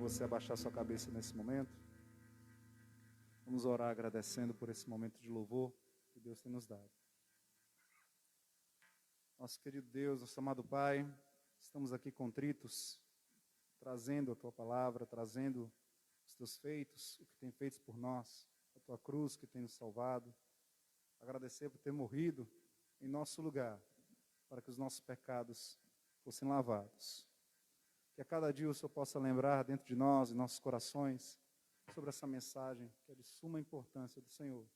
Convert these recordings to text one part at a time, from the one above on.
você abaixar sua cabeça nesse momento. Vamos orar agradecendo por esse momento de louvor que Deus tem nos dado. Nosso querido Deus, nosso amado Pai, estamos aqui contritos, trazendo a Tua palavra, trazendo os Teus feitos, o que tem feito por nós, a Tua cruz que tem nos salvado. Agradecer por ter morrido em nosso lugar, para que os nossos pecados fossem lavados. Que a cada dia o Senhor possa lembrar dentro de nós, em nossos corações, sobre essa mensagem que é de suma importância do Senhor,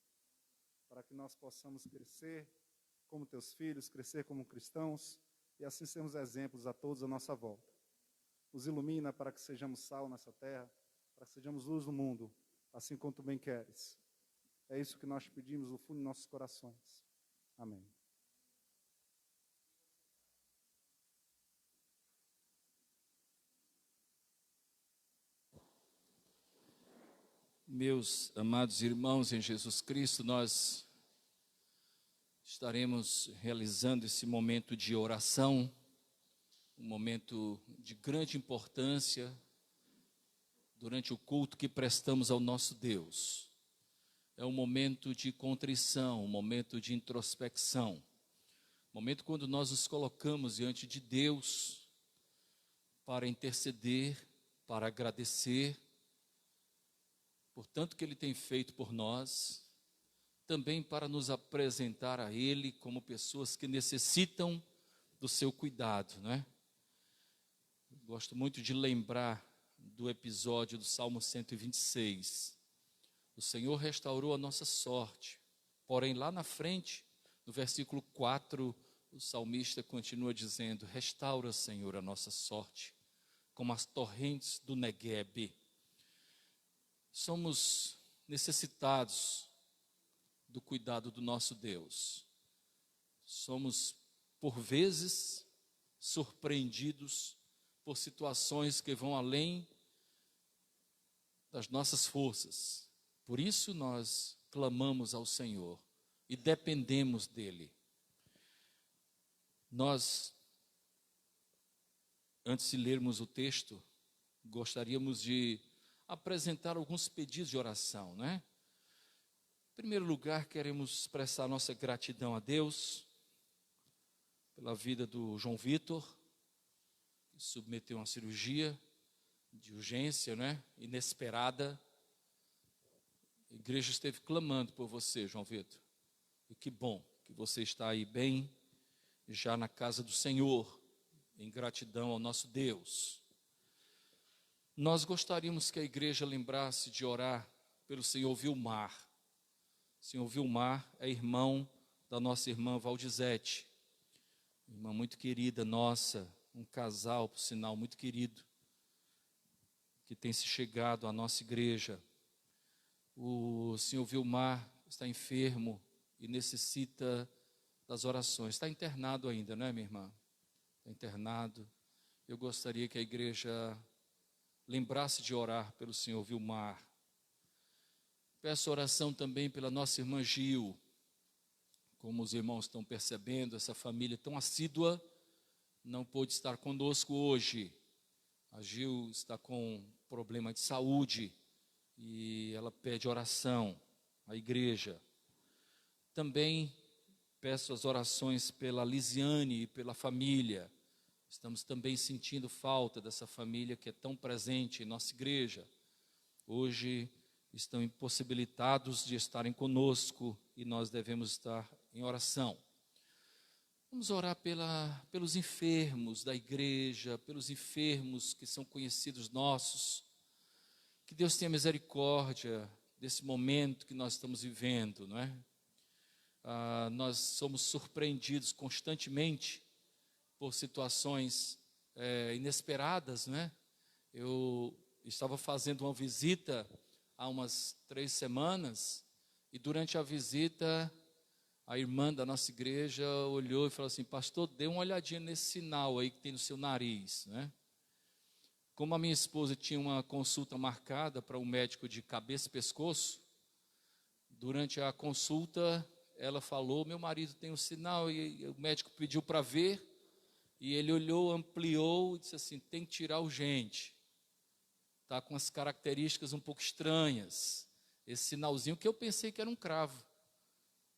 para que nós possamos crescer como Teus filhos, crescer como cristãos, e assim sermos exemplos a todos à nossa volta. Nos ilumina para que sejamos sal nessa terra, para que sejamos luz no mundo, assim como Tu bem queres. É isso que nós te pedimos no fundo de nossos corações. Amém. Meus amados irmãos em Jesus Cristo, nós estaremos realizando esse momento de oração, um momento de grande importância durante o culto que prestamos ao nosso Deus. É um momento de contrição, um momento de introspecção, um momento quando nós nos colocamos diante de Deus para interceder, para agradecer por tanto que Ele tem feito por nós, também para nos apresentar a Ele como pessoas que necessitam do seu cuidado, não é? Gosto muito de lembrar do episódio do Salmo 126. O Senhor restaurou a nossa sorte, porém lá na frente, no versículo 4, o salmista continua dizendo: restaura, Senhor, a nossa sorte, como as torrentes do Neguebe. Somos necessitados do cuidado do nosso Deus. Somos, por vezes, surpreendidos por situações que vão além das nossas forças. Por isso nós clamamos ao Senhor e dependemos dEle. Nós, antes de lermos o texto, gostaríamos de apresentar alguns pedidos de oração, né? Em primeiro lugar, queremos expressar nossa gratidão a Deus pela vida do João Vitor, que submeteu a uma cirurgia de urgência, né? Inesperada. A igreja esteve clamando por você, João Vitor. E que bom que você está aí bem, já na casa do Senhor, em gratidão ao nosso Deus. Nós gostaríamos que a igreja lembrasse de orar pelo senhor Vilmar. O senhor Vilmar é irmão da nossa irmã Valdizete, irmã muito querida nossa, um casal, por sinal, muito querido, que tem se chegado à nossa igreja. O senhor Vilmar está enfermo e necessita das orações. Está internado ainda, não é, minha irmã? Está internado. Eu gostaria que a igreja lembrasse de orar pelo senhor Vilmar. Peço oração também pela nossa irmã Gil. Como os irmãos estão percebendo, essa família tão assídua não pôde estar conosco hoje. A Gil está com problema de saúde e ela pede oração à igreja. Também peço as orações pela Lisiane e pela família. Estamos também sentindo falta dessa família que é tão presente em nossa igreja. Hoje estão impossibilitados de estarem conosco e nós devemos estar em oração. Vamos orar pelos enfermos da igreja, pelos enfermos que são conhecidos nossos. Que Deus tenha misericórdia desse momento que nós estamos vivendo, não é? Nós somos surpreendidos constantemente por situações inesperadas, né? Eu estava fazendo uma visita há umas 3 semanas e durante a visita a irmã da nossa igreja olhou e falou assim: pastor, dê uma olhadinha nesse sinal aí que tem no seu nariz, né? Como a minha esposa tinha uma consulta marcada para um médico de cabeça e pescoço, durante a consulta ela falou: meu marido tem um sinal, e o médico pediu para ver. E ele olhou, ampliou e disse assim: tem que tirar urgente. está com as características um pouco estranhas. Esse sinalzinho que eu pensei que era um cravo,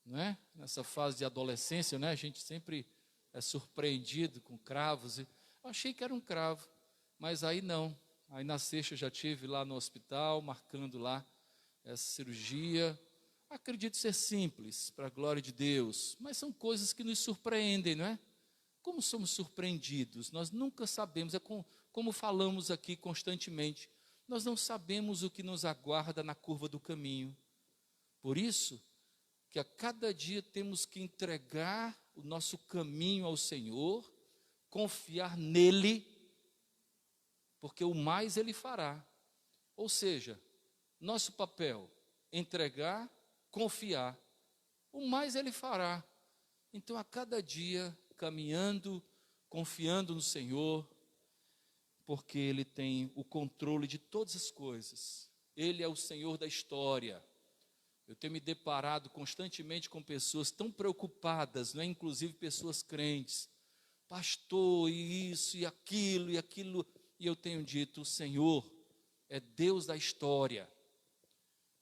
não é? Nessa fase de adolescência, né? A gente sempre é surpreendido com cravos. Eu achei que era um cravo, mas aí não. Aí na sexta eu já estive lá no hospital, marcando lá essa cirurgia. Acredito ser simples, para a glória de Deus, mas são coisas que nos surpreendem, não é? Como somos surpreendidos, nós nunca sabemos, como falamos aqui constantemente, nós não sabemos o que nos aguarda na curva do caminho. Por isso, que a cada dia temos que entregar o nosso caminho ao Senhor, confiar nele, porque o mais Ele fará. Ou seja, nosso papel, entregar, confiar, o mais Ele fará. Então, a cada dia, caminhando, confiando no Senhor, porque Ele tem o controle de todas as coisas. Ele é o Senhor da história. Eu tenho me deparado constantemente com pessoas tão preocupadas, não é? Inclusive pessoas crentes. Pastor, e isso, e aquilo, e eu tenho dito, o Senhor é Deus da história.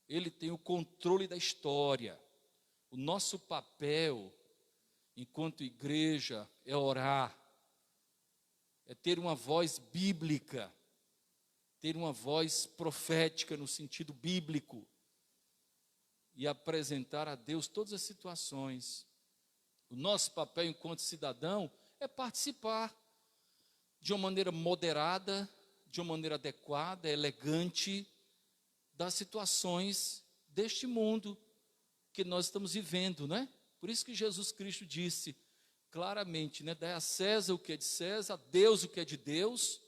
Ele tem o controle da história. O nosso papel, enquanto igreja, é orar, é ter uma voz bíblica, ter uma voz profética no sentido bíblico, e apresentar a Deus todas as situações. O nosso papel enquanto cidadão é participar de uma maneira moderada, de uma maneira adequada, elegante, das situações deste mundo que nós estamos vivendo, não é? Por isso que Jesus Cristo disse claramente, né? Dai a César o que é de César, a Deus o que é de Deus,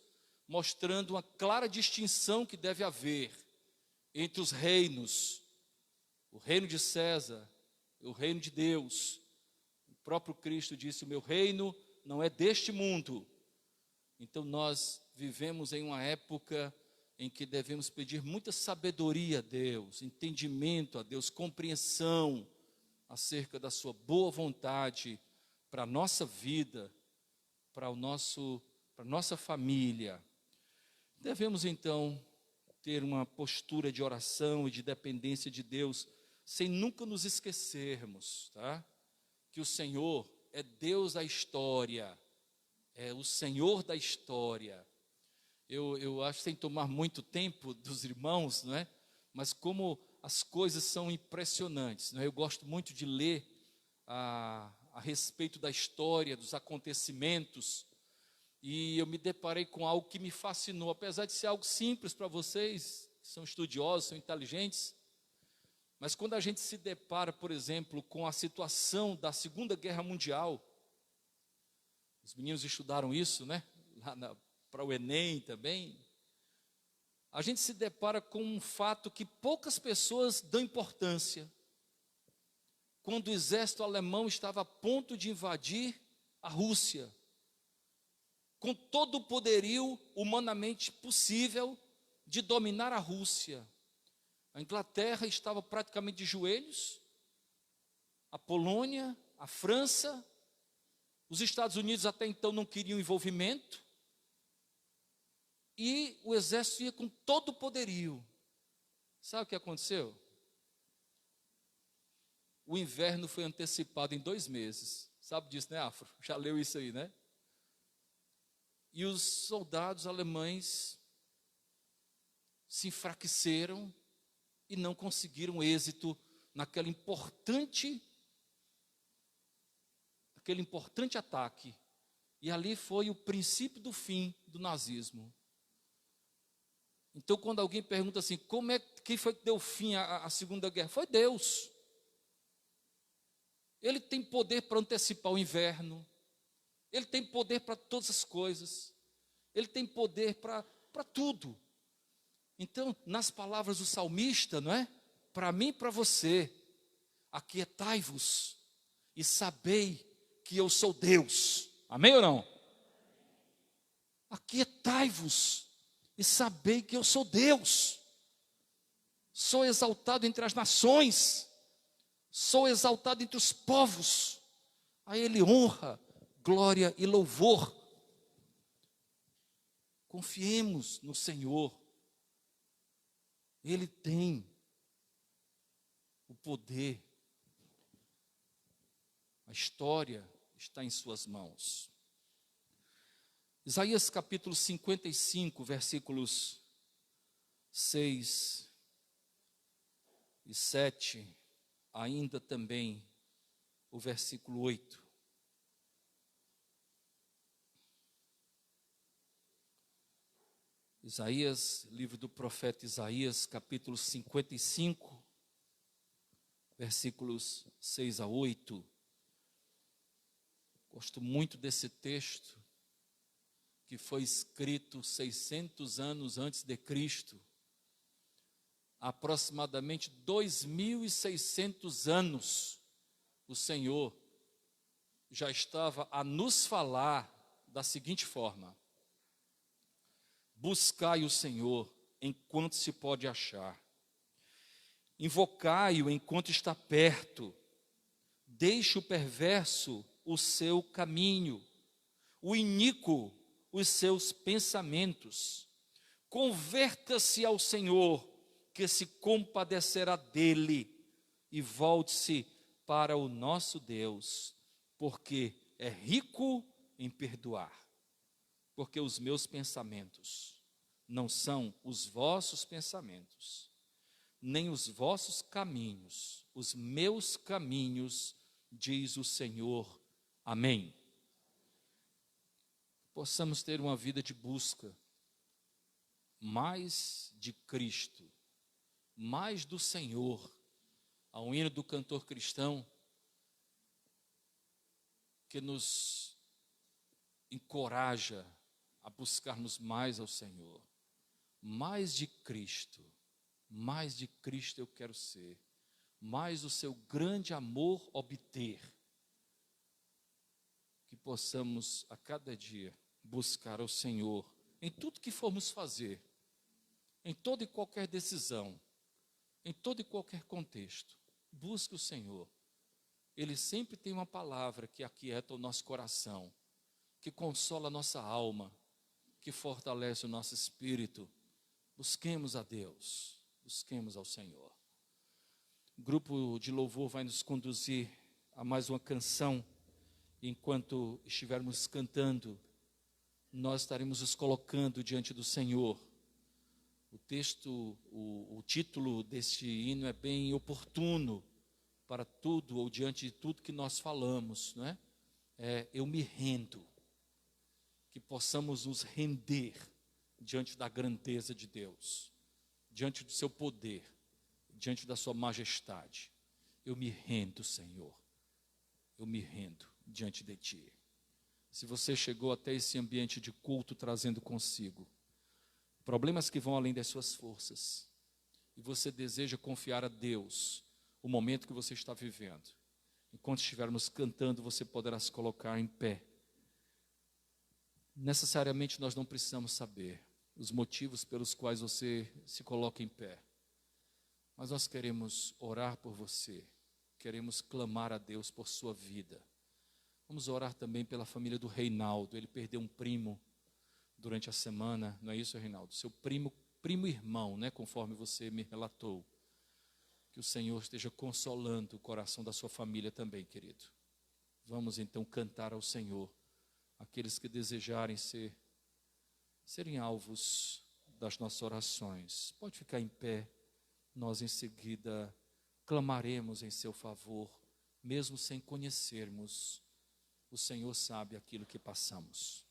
mostrando uma clara distinção que deve haver entre os reinos, o reino de César e o reino de Deus. O próprio Cristo disse, o meu reino não é deste mundo. Então nós vivemos em uma época em que devemos pedir muita sabedoria a Deus, entendimento a Deus, compreensão acerca da sua boa vontade para a nossa vida, para a nossa família. Devemos então ter uma postura de oração e de dependência de Deus, sem nunca nos esquecermos, tá? Que o Senhor é Deus da história, é o Senhor da história. Eu acho, sem tomar muito tempo dos irmãos, não é? Mas como as coisas são impressionantes, não é? Eu gosto muito de ler a respeito da história, dos acontecimentos, e eu me deparei com algo que me fascinou, apesar de ser algo simples para vocês, que são estudiosos, são inteligentes, mas quando a gente se depara, por exemplo, com a situação da Segunda Guerra Mundial, os meninos estudaram isso, né? Lá para o Enem também, a gente se depara com um fato que poucas pessoas dão importância. Quando o exército alemão estava a ponto de invadir a Rússia, com todo o poderio humanamente possível de dominar a Rússia. A Inglaterra estava praticamente de joelhos, a Polônia, a França, os Estados Unidos até então não queriam envolvimento, e o exército ia com todo o poderio. Sabe o que aconteceu? O inverno foi antecipado em 2 meses. Sabe disso, né, Afro? Já leu isso aí, né? E os soldados alemães se enfraqueceram e não conseguiram êxito naquele importante ataque. E ali foi o princípio do fim do nazismo. Então, quando alguém pergunta assim, quem foi que deu fim à Segunda Guerra? Foi Deus. Ele tem poder para antecipar o inverno. Ele tem poder para todas as coisas. Ele tem poder para tudo. Então, nas palavras do salmista, não é? Para mim e para você, aquietai-vos e sabei que eu sou Deus. Amém ou não? Aquietai-vos e sabei que eu sou Deus. Sou exaltado entre as nações. Sou exaltado entre os povos. A Ele honra, glória e louvor. Confiemos no Senhor. Ele tem o poder. A história está em suas mãos. Isaías capítulo 55, versículos 6 e 7, ainda também o versículo 8. Isaías, livro do profeta Isaías, capítulo 55, versículos 6 a 8. Gosto muito desse texto, que foi escrito 600 anos antes de Cristo. Aproximadamente 2.600 anos, o Senhor já estava a nos falar da seguinte forma: buscai o Senhor enquanto se pode achar, invocai-o enquanto está perto, deixe o perverso o seu caminho, o iníquo os seus pensamentos, converta-se ao Senhor, que se compadecerá dele, e volte-se para o nosso Deus, porque é rico em perdoar. Porque os meus pensamentos não são os vossos pensamentos, nem os vossos caminhos, os meus caminhos, diz o Senhor. Amém. Possamos ter uma vida de busca, mais de Cristo, mais do Senhor. Há um hino do cantor cristão que nos encoraja a buscarmos mais ao Senhor. Mais de Cristo eu quero ser, mais o seu grande amor obter. Que possamos a cada dia buscar ao Senhor em tudo que formos fazer, em toda e qualquer decisão, em todo e qualquer contexto. Busque o Senhor. Ele sempre tem uma palavra que aquieta o nosso coração, que consola a nossa alma, que fortalece o nosso espírito. Busquemos a Deus, busquemos ao Senhor. O grupo de louvor vai nos conduzir a mais uma canção. Enquanto estivermos cantando, nós estaremos nos colocando diante do Senhor. O texto, o título deste hino é bem oportuno para tudo, ou diante de tudo que nós falamos, não é? Eu me rendo. Que possamos nos render diante da grandeza de Deus, diante do seu poder, diante da sua majestade. Eu me rendo, Senhor. Eu me rendo diante de ti. Se você chegou até esse ambiente de culto trazendo consigo problemas que vão além das suas forças, e você deseja confiar a Deus o momento que você está vivendo, enquanto estivermos cantando, você poderá se colocar em pé. Necessariamente nós não precisamos saber os motivos pelos quais você se coloca em pé, mas nós queremos orar por você, queremos clamar a Deus por sua vida. Vamos orar também pela família do Reinaldo. Ele perdeu um primo durante a semana, não é isso, Reinaldo? Seu primo irmão, né, conforme você me relatou. Que o Senhor esteja consolando o coração da sua família também, querido. Vamos então cantar ao Senhor. Aqueles que desejarem serem alvos das nossas orações, pode ficar em pé. Nós em seguida clamaremos em seu favor, mesmo sem conhecermos. O Senhor sabe aquilo que passamos.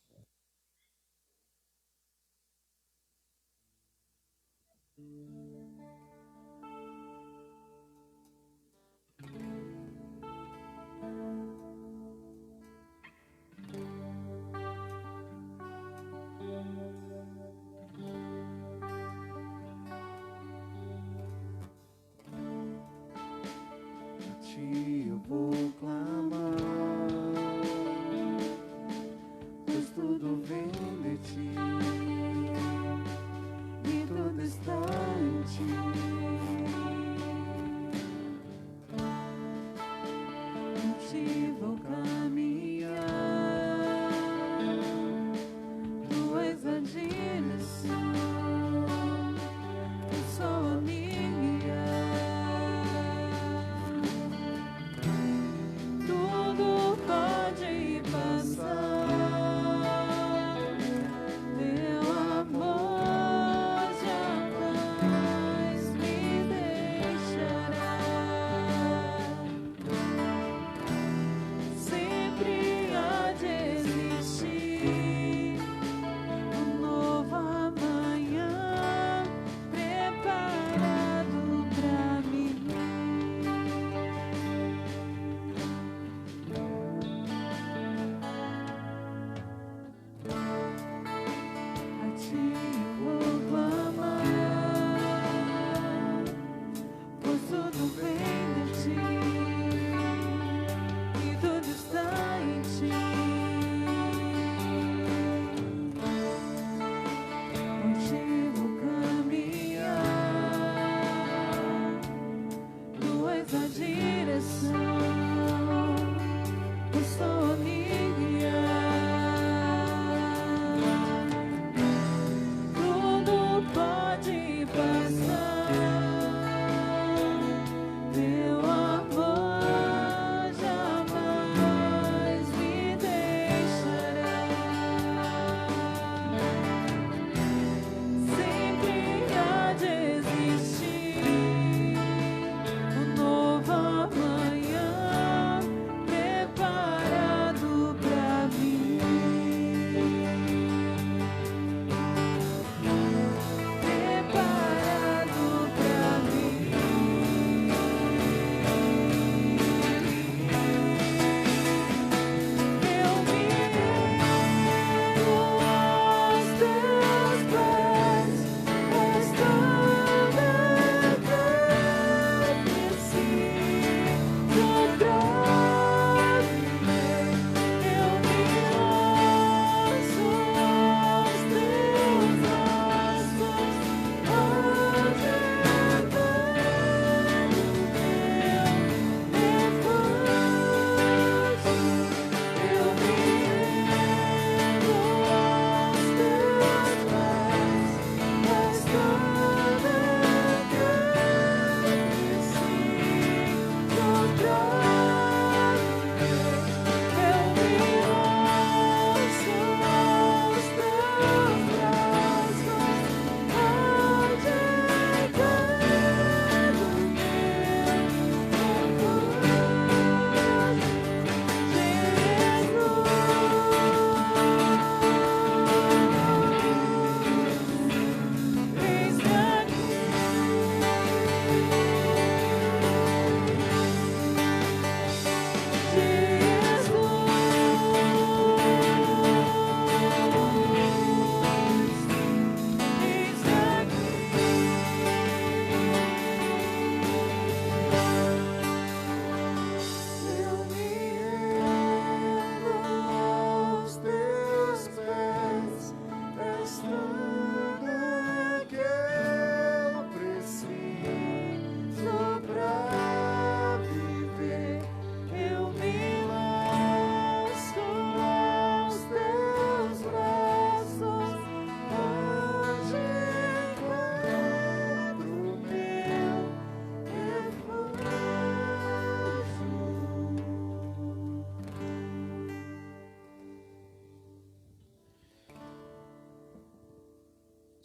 A ti eu vou clamar, pois tudo vem de ti, e tudo está em ti.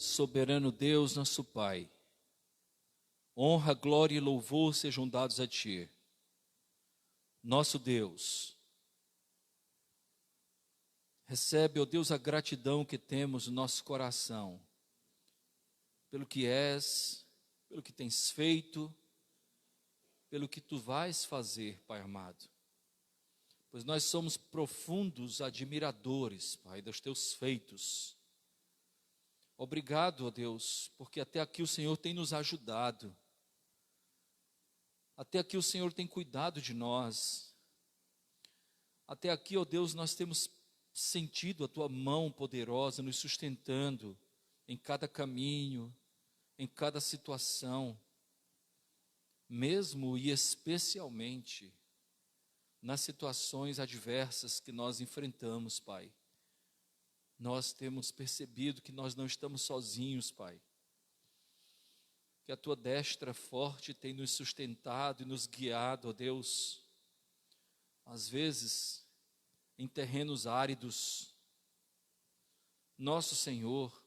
Soberano Deus, nosso Pai, honra, glória e louvor sejam dados a Ti. Nosso Deus, recebe, ó Deus, a gratidão que temos no nosso coração, pelo que és, pelo que tens feito, pelo que Tu vais fazer, Pai amado. Pois nós somos profundos admiradores, Pai, dos Teus feitos. Obrigado, ó Deus, porque até aqui o Senhor tem nos ajudado. Até aqui o Senhor tem cuidado de nós. Até aqui, ó Deus, nós temos sentido a Tua mão poderosa nos sustentando em cada caminho, em cada situação, mesmo e especialmente nas situações adversas que nós enfrentamos, Pai. Nós temos percebido que nós não estamos sozinhos, Pai. Que a Tua destra forte tem nos sustentado e nos guiado, ó Deus, às vezes em terrenos áridos. Nosso Senhor,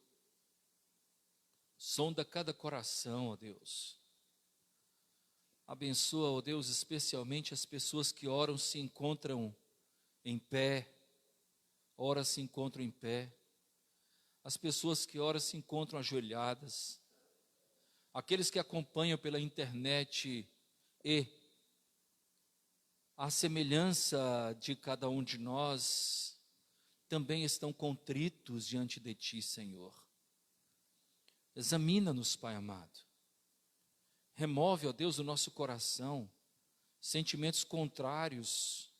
sonda cada coração, ó Deus. Abençoa, ó Deus, especialmente as pessoas que ora se encontram em pé, ora se encontram em pé. As pessoas que ora se encontram ajoelhadas. Aqueles que acompanham pela internet e, à semelhança de cada um de nós, também estão contritos diante de Ti, Senhor. Examina-nos, Pai amado. Remove, ó Deus, do nosso coração sentimentos contrários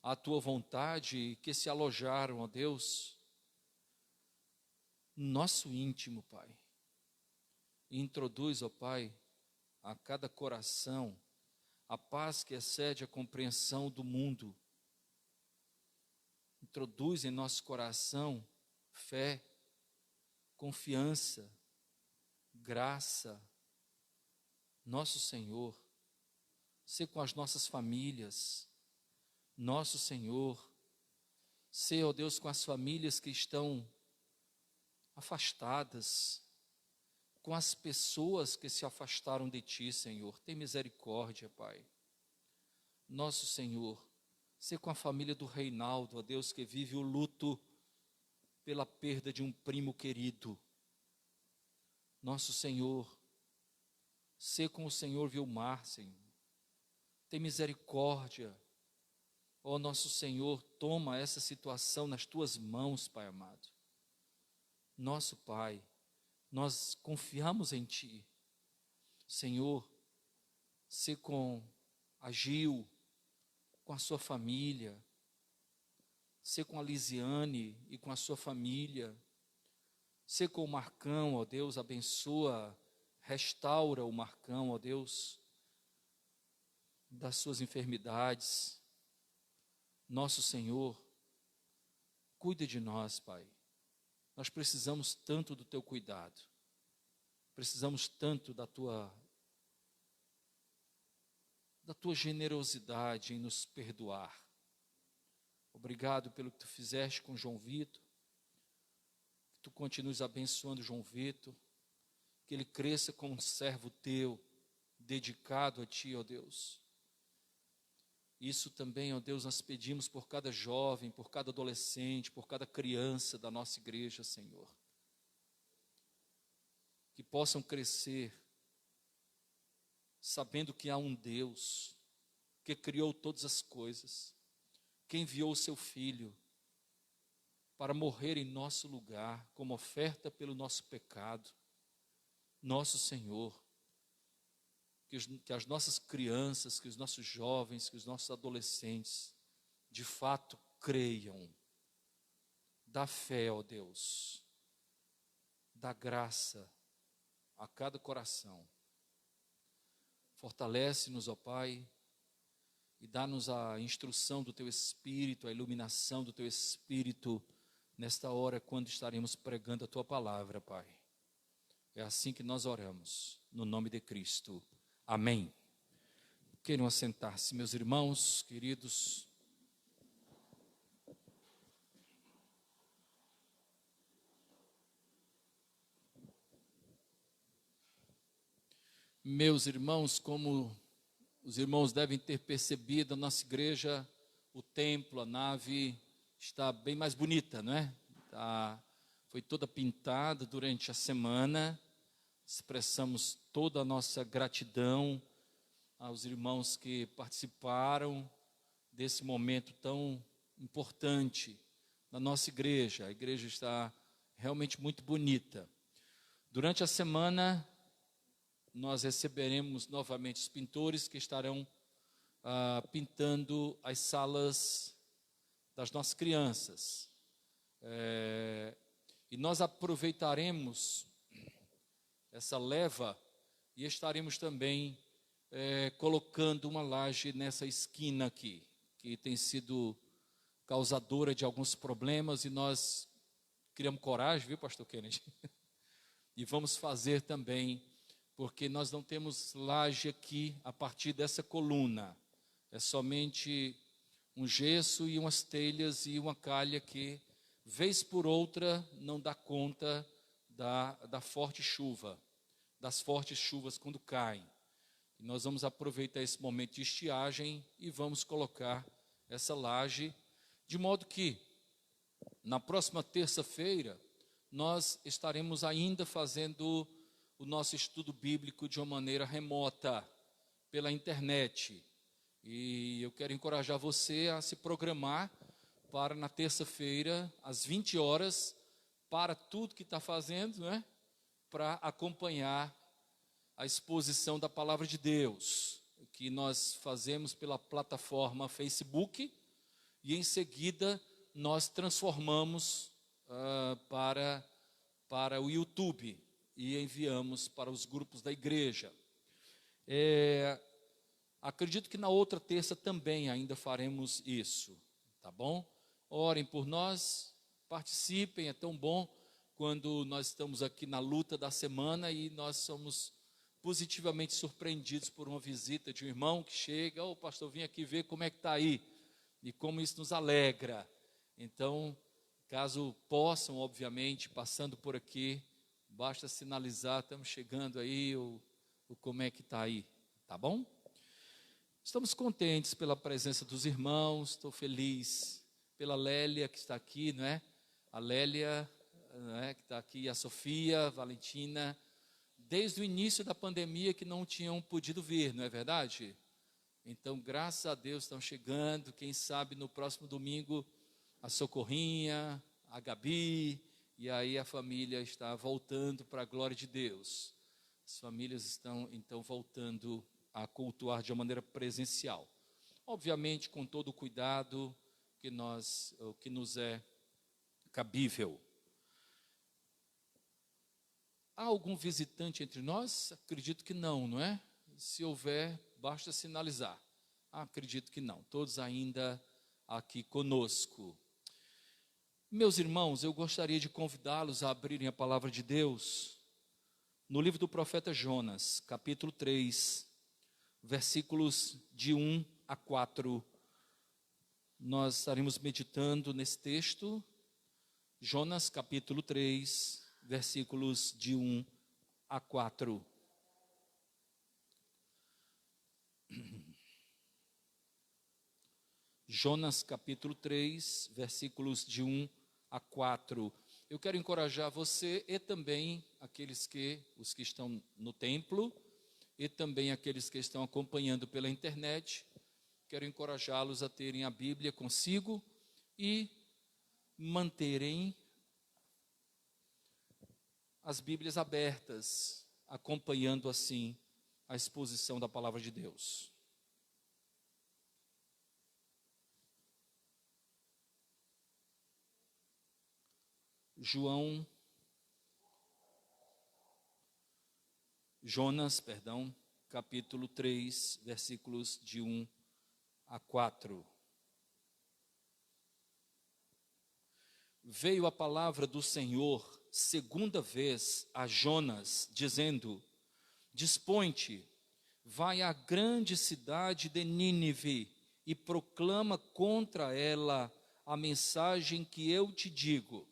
à Tua vontade que se alojaram, ó Deus, no nosso íntimo, Pai. E introduz, ó Pai, a cada coração a paz que excede a compreensão do mundo. Introduz em nosso coração fé, confiança, graça. Nosso Senhor, ser com as nossas famílias. Nosso Senhor, ser, ó Deus, com as famílias que estão afastadas, com as pessoas que se afastaram de Ti, Senhor. Tem misericórdia, Pai. Nosso Senhor, ser com a família do Reinaldo, ó Deus, que vive o luto pela perda de um primo querido. Nosso Senhor, ser com o Senhor Vilmar, Senhor. Tem misericórdia. Ó nosso Senhor, toma essa situação nas Tuas mãos, Pai amado. Nosso Pai, nós confiamos em Ti. Senhor, ser com a Gil, com a sua família, ser com a Lisiane e com a sua família, ser com o Marcão, ó Deus, abençoa, restaura o Marcão, ó Deus, das suas enfermidades. Nosso Senhor, cuide de nós, Pai. Nós precisamos tanto do Teu cuidado, precisamos tanto da Tua generosidade em nos perdoar. Obrigado pelo que Tu fizeste com João Vitor, que Tu continues abençoando João Vitor, que ele cresça como um servo Teu, dedicado a Ti, ó Deus. Isso também, ó Deus, nós pedimos por cada jovem, por cada adolescente, por cada criança da nossa igreja, Senhor. Que possam crescer sabendo que há um Deus que criou todas as coisas, que enviou o Seu Filho para morrer em nosso lugar, como oferta pelo nosso pecado. Nosso Senhor, que as nossas crianças, que os nossos jovens, que os nossos adolescentes, de fato creiam. Dá fé, ó Deus, dá graça a cada coração. Fortalece-nos, ó Pai, e dá-nos a instrução do Teu Espírito, a iluminação do Teu Espírito, nesta hora, quando estaremos pregando a Tua palavra, Pai. É assim que nós oramos, no nome de Cristo. Amém. Queiram assentar-se, meus irmãos, queridos. Meus irmãos, como os irmãos devem ter percebido, a nossa igreja, o templo, a nave, está bem mais bonita, não é? Foi toda pintada durante a semana. Expressamos toda a nossa gratidão aos irmãos que participaram desse momento tão importante na nossa igreja. A igreja está realmente muito bonita. Durante a semana, nós receberemos novamente os pintores que estarão pintando as salas das nossas crianças. E nós aproveitaremos essa leva e estaremos também colocando uma laje nessa esquina aqui, que tem sido causadora de alguns problemas, e nós criamos coragem, viu, pastor Kennedy? E vamos fazer também, porque nós não temos laje aqui a partir dessa coluna. É somente um gesso e umas telhas e uma calha que, vez por outra, não dá conta da forte chuva, das fortes chuvas quando caem. E nós vamos aproveitar esse momento de estiagem e vamos colocar essa laje, de modo que, na próxima terça-feira, nós estaremos ainda fazendo o nosso estudo bíblico de uma maneira remota, pela internet. E eu quero encorajar você a se programar para na terça-feira, às 20 horas, para tudo que está fazendo, né? Para acompanhar a exposição da Palavra de Deus, que nós fazemos pela plataforma Facebook, e em seguida nós transformamos para o YouTube e enviamos para os grupos da igreja. Acredito que na outra terça também ainda faremos isso, tá bom? Orem por nós, participem, é tão bom quando nós estamos aqui na luta da semana e nós somos positivamente surpreendidos por uma visita de um irmão que chega: "Ô, pastor, vim aqui ver como é que está aí", e como isso nos alegra. Então, caso possam, obviamente, passando por aqui, basta sinalizar: "Estamos chegando aí", ou "como é que está aí", tá bom? Estamos contentes pela presença dos irmãos, estou feliz pela Lélia que está aqui, não é? A Lélia, não é, que está aqui, a Sofia, a Valentina, desde o início da pandemia que não tinham podido vir, não é verdade? Então, graças a Deus, estão chegando. Quem sabe no próximo domingo a Socorrinha, a Gabi, e aí a família está voltando para a glória de Deus. As famílias estão então voltando a cultuar de uma maneira presencial. Obviamente, com todo o cuidado que nos é cabível. Há algum visitante entre nós? Acredito que não, não é? Se houver, basta sinalizar. Acredito que não. Todos ainda aqui conosco. Meus irmãos, eu gostaria de convidá-los a abrirem a palavra de Deus no livro do profeta Jonas, capítulo 3, versículos de 1 a 4. Nós estaremos meditando nesse texto, Jonas, capítulo 3, versículos de 1 a 4. Jonas capítulo 3, versículos de 1 a 4. Eu quero encorajar você e também os que estão no templo e também aqueles que estão acompanhando pela internet. Quero encorajá-los a terem a Bíblia consigo e manterem as Bíblias abertas, acompanhando assim a exposição da palavra de Deus. Jonas, capítulo 3, versículos de 1 a 4. Veio a palavra do Senhor segunda vez a Jonas, dizendo: Dispõe-te, vai à grande cidade de Nínive e proclama contra ela a mensagem que eu te digo.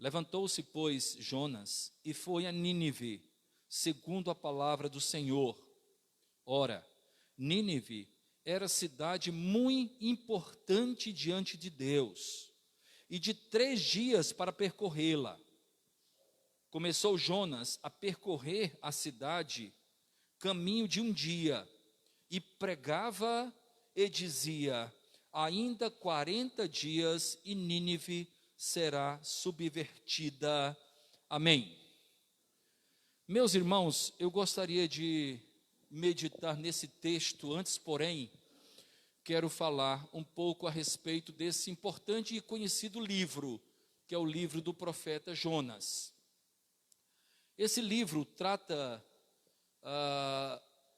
Levantou-se, pois, Jonas e foi a Nínive, segundo a palavra do Senhor. Ora, Nínive era cidade muito importante diante de Deus, e de 3 dias para percorrê-la. Começou Jonas a percorrer a cidade, caminho de um dia, e pregava e dizia: ainda 40 dias e Nínive será subvertida. Amém. Meus irmãos, eu gostaria de meditar nesse texto, antes, porém, quero falar um pouco a respeito desse importante e conhecido livro, que é o livro do profeta Jonas. Esse livro trata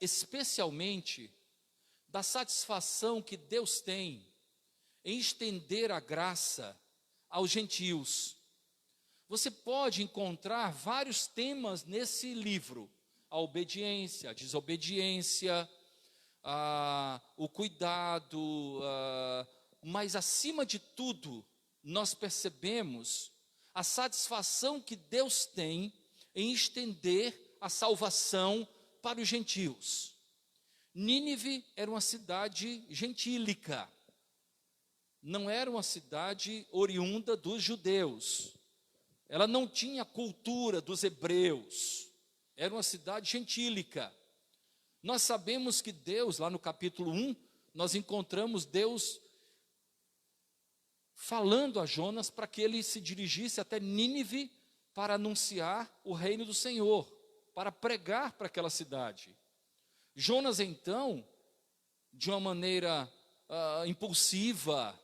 especialmente da satisfação que Deus tem em estender a graça aos gentios. Você pode encontrar vários temas nesse livro: a obediência, a desobediência, o cuidado, mas acima de tudo, nós percebemos a satisfação que Deus tem em estender a salvação para os gentios. Nínive era uma cidade gentílica, não era uma cidade oriunda dos judeus, ela não tinha a cultura dos hebreus, era uma cidade gentílica. Nós sabemos que Deus, lá no capítulo 1, nós encontramos Deus falando a Jonas para que ele se dirigisse até Nínive para anunciar o reino do Senhor, para pregar para aquela cidade. Jonas, então, de uma maneira impulsiva,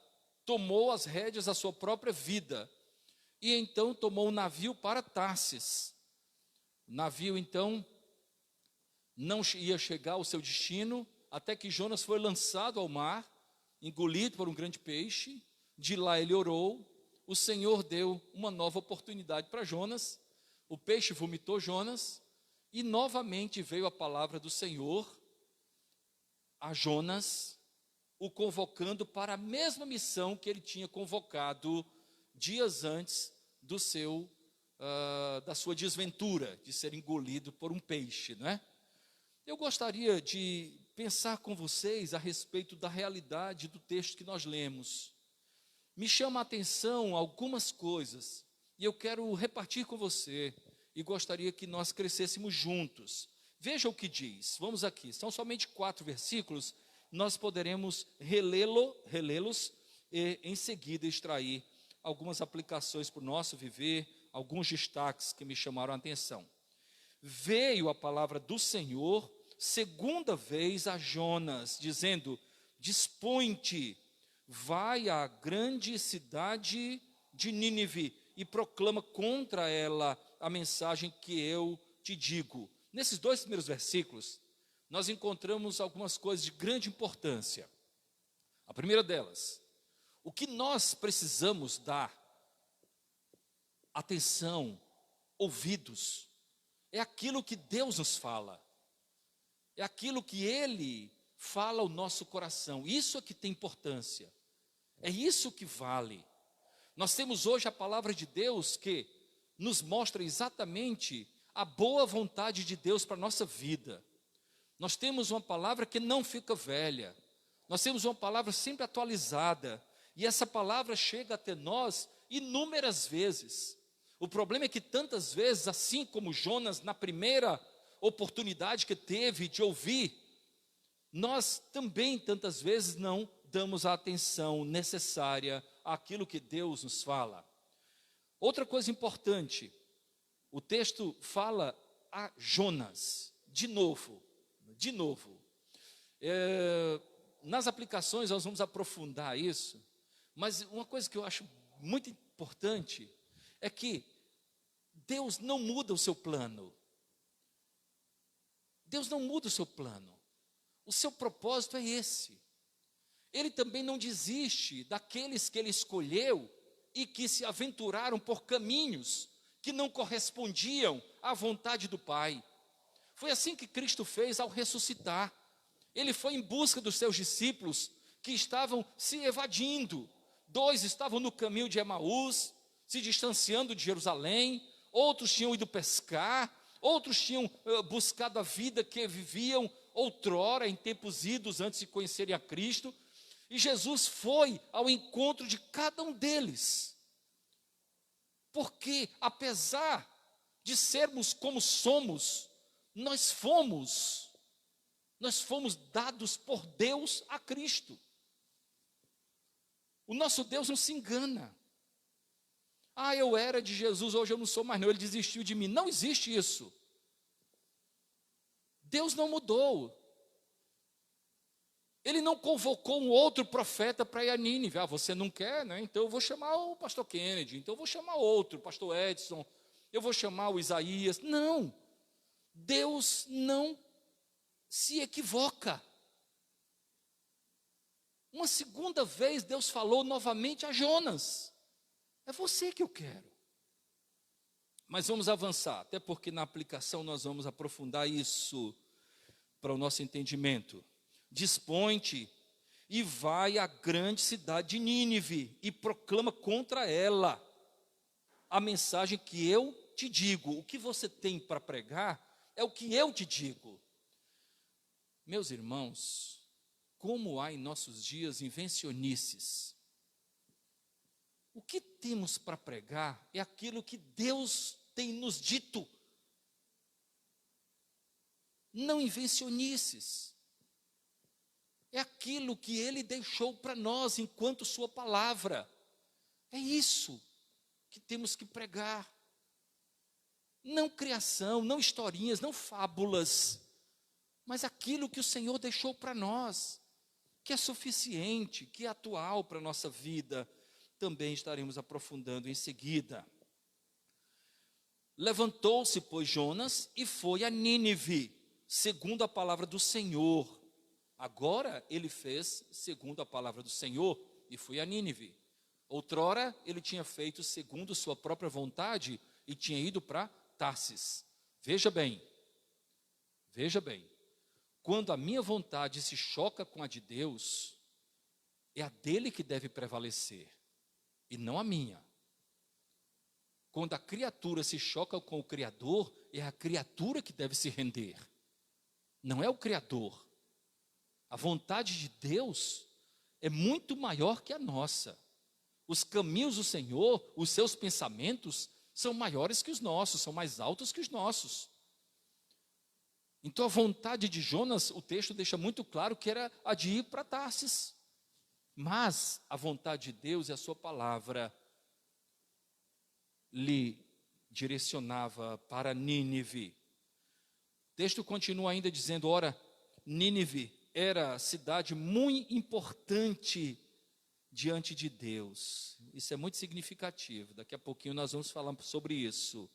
tomou as rédeas da sua própria vida, e então tomou um navio para Tarsis. O navio, então, não ia chegar ao seu destino, até que Jonas foi lançado ao mar, engolido por um grande peixe. De lá ele orou, o Senhor deu uma nova oportunidade para Jonas, o peixe vomitou Jonas, e novamente veio a palavra do Senhor a Jonas, o convocando para a mesma missão que ele tinha convocado dias antes da sua desventura, de ser engolido por um peixe, não é? Eu gostaria de pensar com vocês a respeito da realidade do texto que nós lemos. Me chama a atenção algumas coisas, e eu quero repartir com você, e gostaria que nós crescêssemos juntos. Veja o que diz, vamos aqui, são somente 4 versículos, nós poderemos relê-los e em seguida extrair algumas aplicações para o nosso viver, alguns destaques que me chamaram a atenção. Veio a palavra do Senhor segunda vez a Jonas, dizendo: dispõe-te, vai à grande cidade de Nínive e proclama contra ela a mensagem que eu te digo. Nesses 2 primeiros versículos, nós encontramos algumas coisas de grande importância. A primeira delas, o que nós precisamos dar atenção, ouvidos, é aquilo que Deus nos fala, é aquilo que Ele fala ao nosso coração. Isso é que tem importância, é isso que vale. Nós temos hoje a palavra de Deus que nos mostra exatamente a boa vontade de Deus para a nossa vida. Nós temos uma palavra que não fica velha, nós temos uma palavra sempre atualizada, e essa palavra chega até nós inúmeras vezes. O problema é que tantas vezes, assim como Jonas, na primeira oportunidade que teve de ouvir, nós também tantas vezes não damos a atenção necessária àquilo que Deus nos fala. Outra coisa importante, o texto fala a Jonas, de novo. Nas aplicações nós vamos aprofundar isso, mas uma coisa que eu acho muito importante é que Deus não muda o seu plano. Deus não muda o seu plano. O seu propósito é esse. Ele também não desiste daqueles que Ele escolheu e que se aventuraram por caminhos que não correspondiam à vontade do Pai. Foi assim que Cristo fez ao ressuscitar. Ele foi em busca dos seus discípulos que estavam se evadindo. 2 estavam no caminho de Emaús, se distanciando de Jerusalém. Outros tinham ido pescar. outros tinham buscado a vida que viviam outrora, em tempos idos, antes de conhecerem a Cristo, e Jesus foi ao encontro de cada um deles, porque apesar de sermos como somos, nós fomos dados por Deus a Cristo. O nosso Deus não se engana. Eu era de Jesus, hoje eu não sou mais não, ele desistiu de mim. Não existe isso. Deus não mudou. Ele não convocou um outro profeta para ir a Nínive. Você não quer, né? Então eu vou chamar o pastor Kennedy, então eu vou chamar outro, o pastor Edson, eu vou chamar o Isaías. Não. Deus não se equivoca. Uma segunda vez Deus falou novamente a Jonas: é você que eu quero. Mas vamos avançar, até porque na aplicação nós vamos aprofundar isso para o nosso entendimento. Dispõe-te e vai à grande cidade de Nínive e proclama contra ela a mensagem que eu te digo. O que você tem para pregar é o que eu te digo. Meus irmãos, como há em nossos dias invencionices. O que temos para pregar é aquilo que Deus tem nos dito. Não invencionices. É aquilo que Ele deixou para nós enquanto Sua palavra. É isso que temos que pregar. Não criação, não historinhas, não fábulas, mas aquilo que o Senhor deixou para nós, que é suficiente, que é atual para a nossa vida. Também estaremos aprofundando em seguida. Levantou-se, pois, Jonas e foi a Nínive, segundo a palavra do Senhor. Agora ele fez segundo a palavra do Senhor e foi a Nínive. Outrora ele tinha feito segundo sua própria vontade e tinha ido para Tarsis. Veja bem, quando a minha vontade se choca com a de Deus, é a dele que deve prevalecer e não a minha. Quando a criatura se choca com o Criador, é a criatura que deve se render, não é o Criador. A vontade de Deus é muito maior que a nossa. Os caminhos do Senhor, os seus pensamentos, são maiores que os nossos, são mais altos que os nossos. Então a vontade de Jonas, o texto deixa muito claro que era a de ir para Tarsis. Mas a vontade de Deus e a sua palavra lhe direcionava para Nínive. O texto continua ainda dizendo: ora, Nínive era cidade muito importante diante de Deus. Isso é muito significativo. Daqui a pouquinho nós vamos falar sobre isso.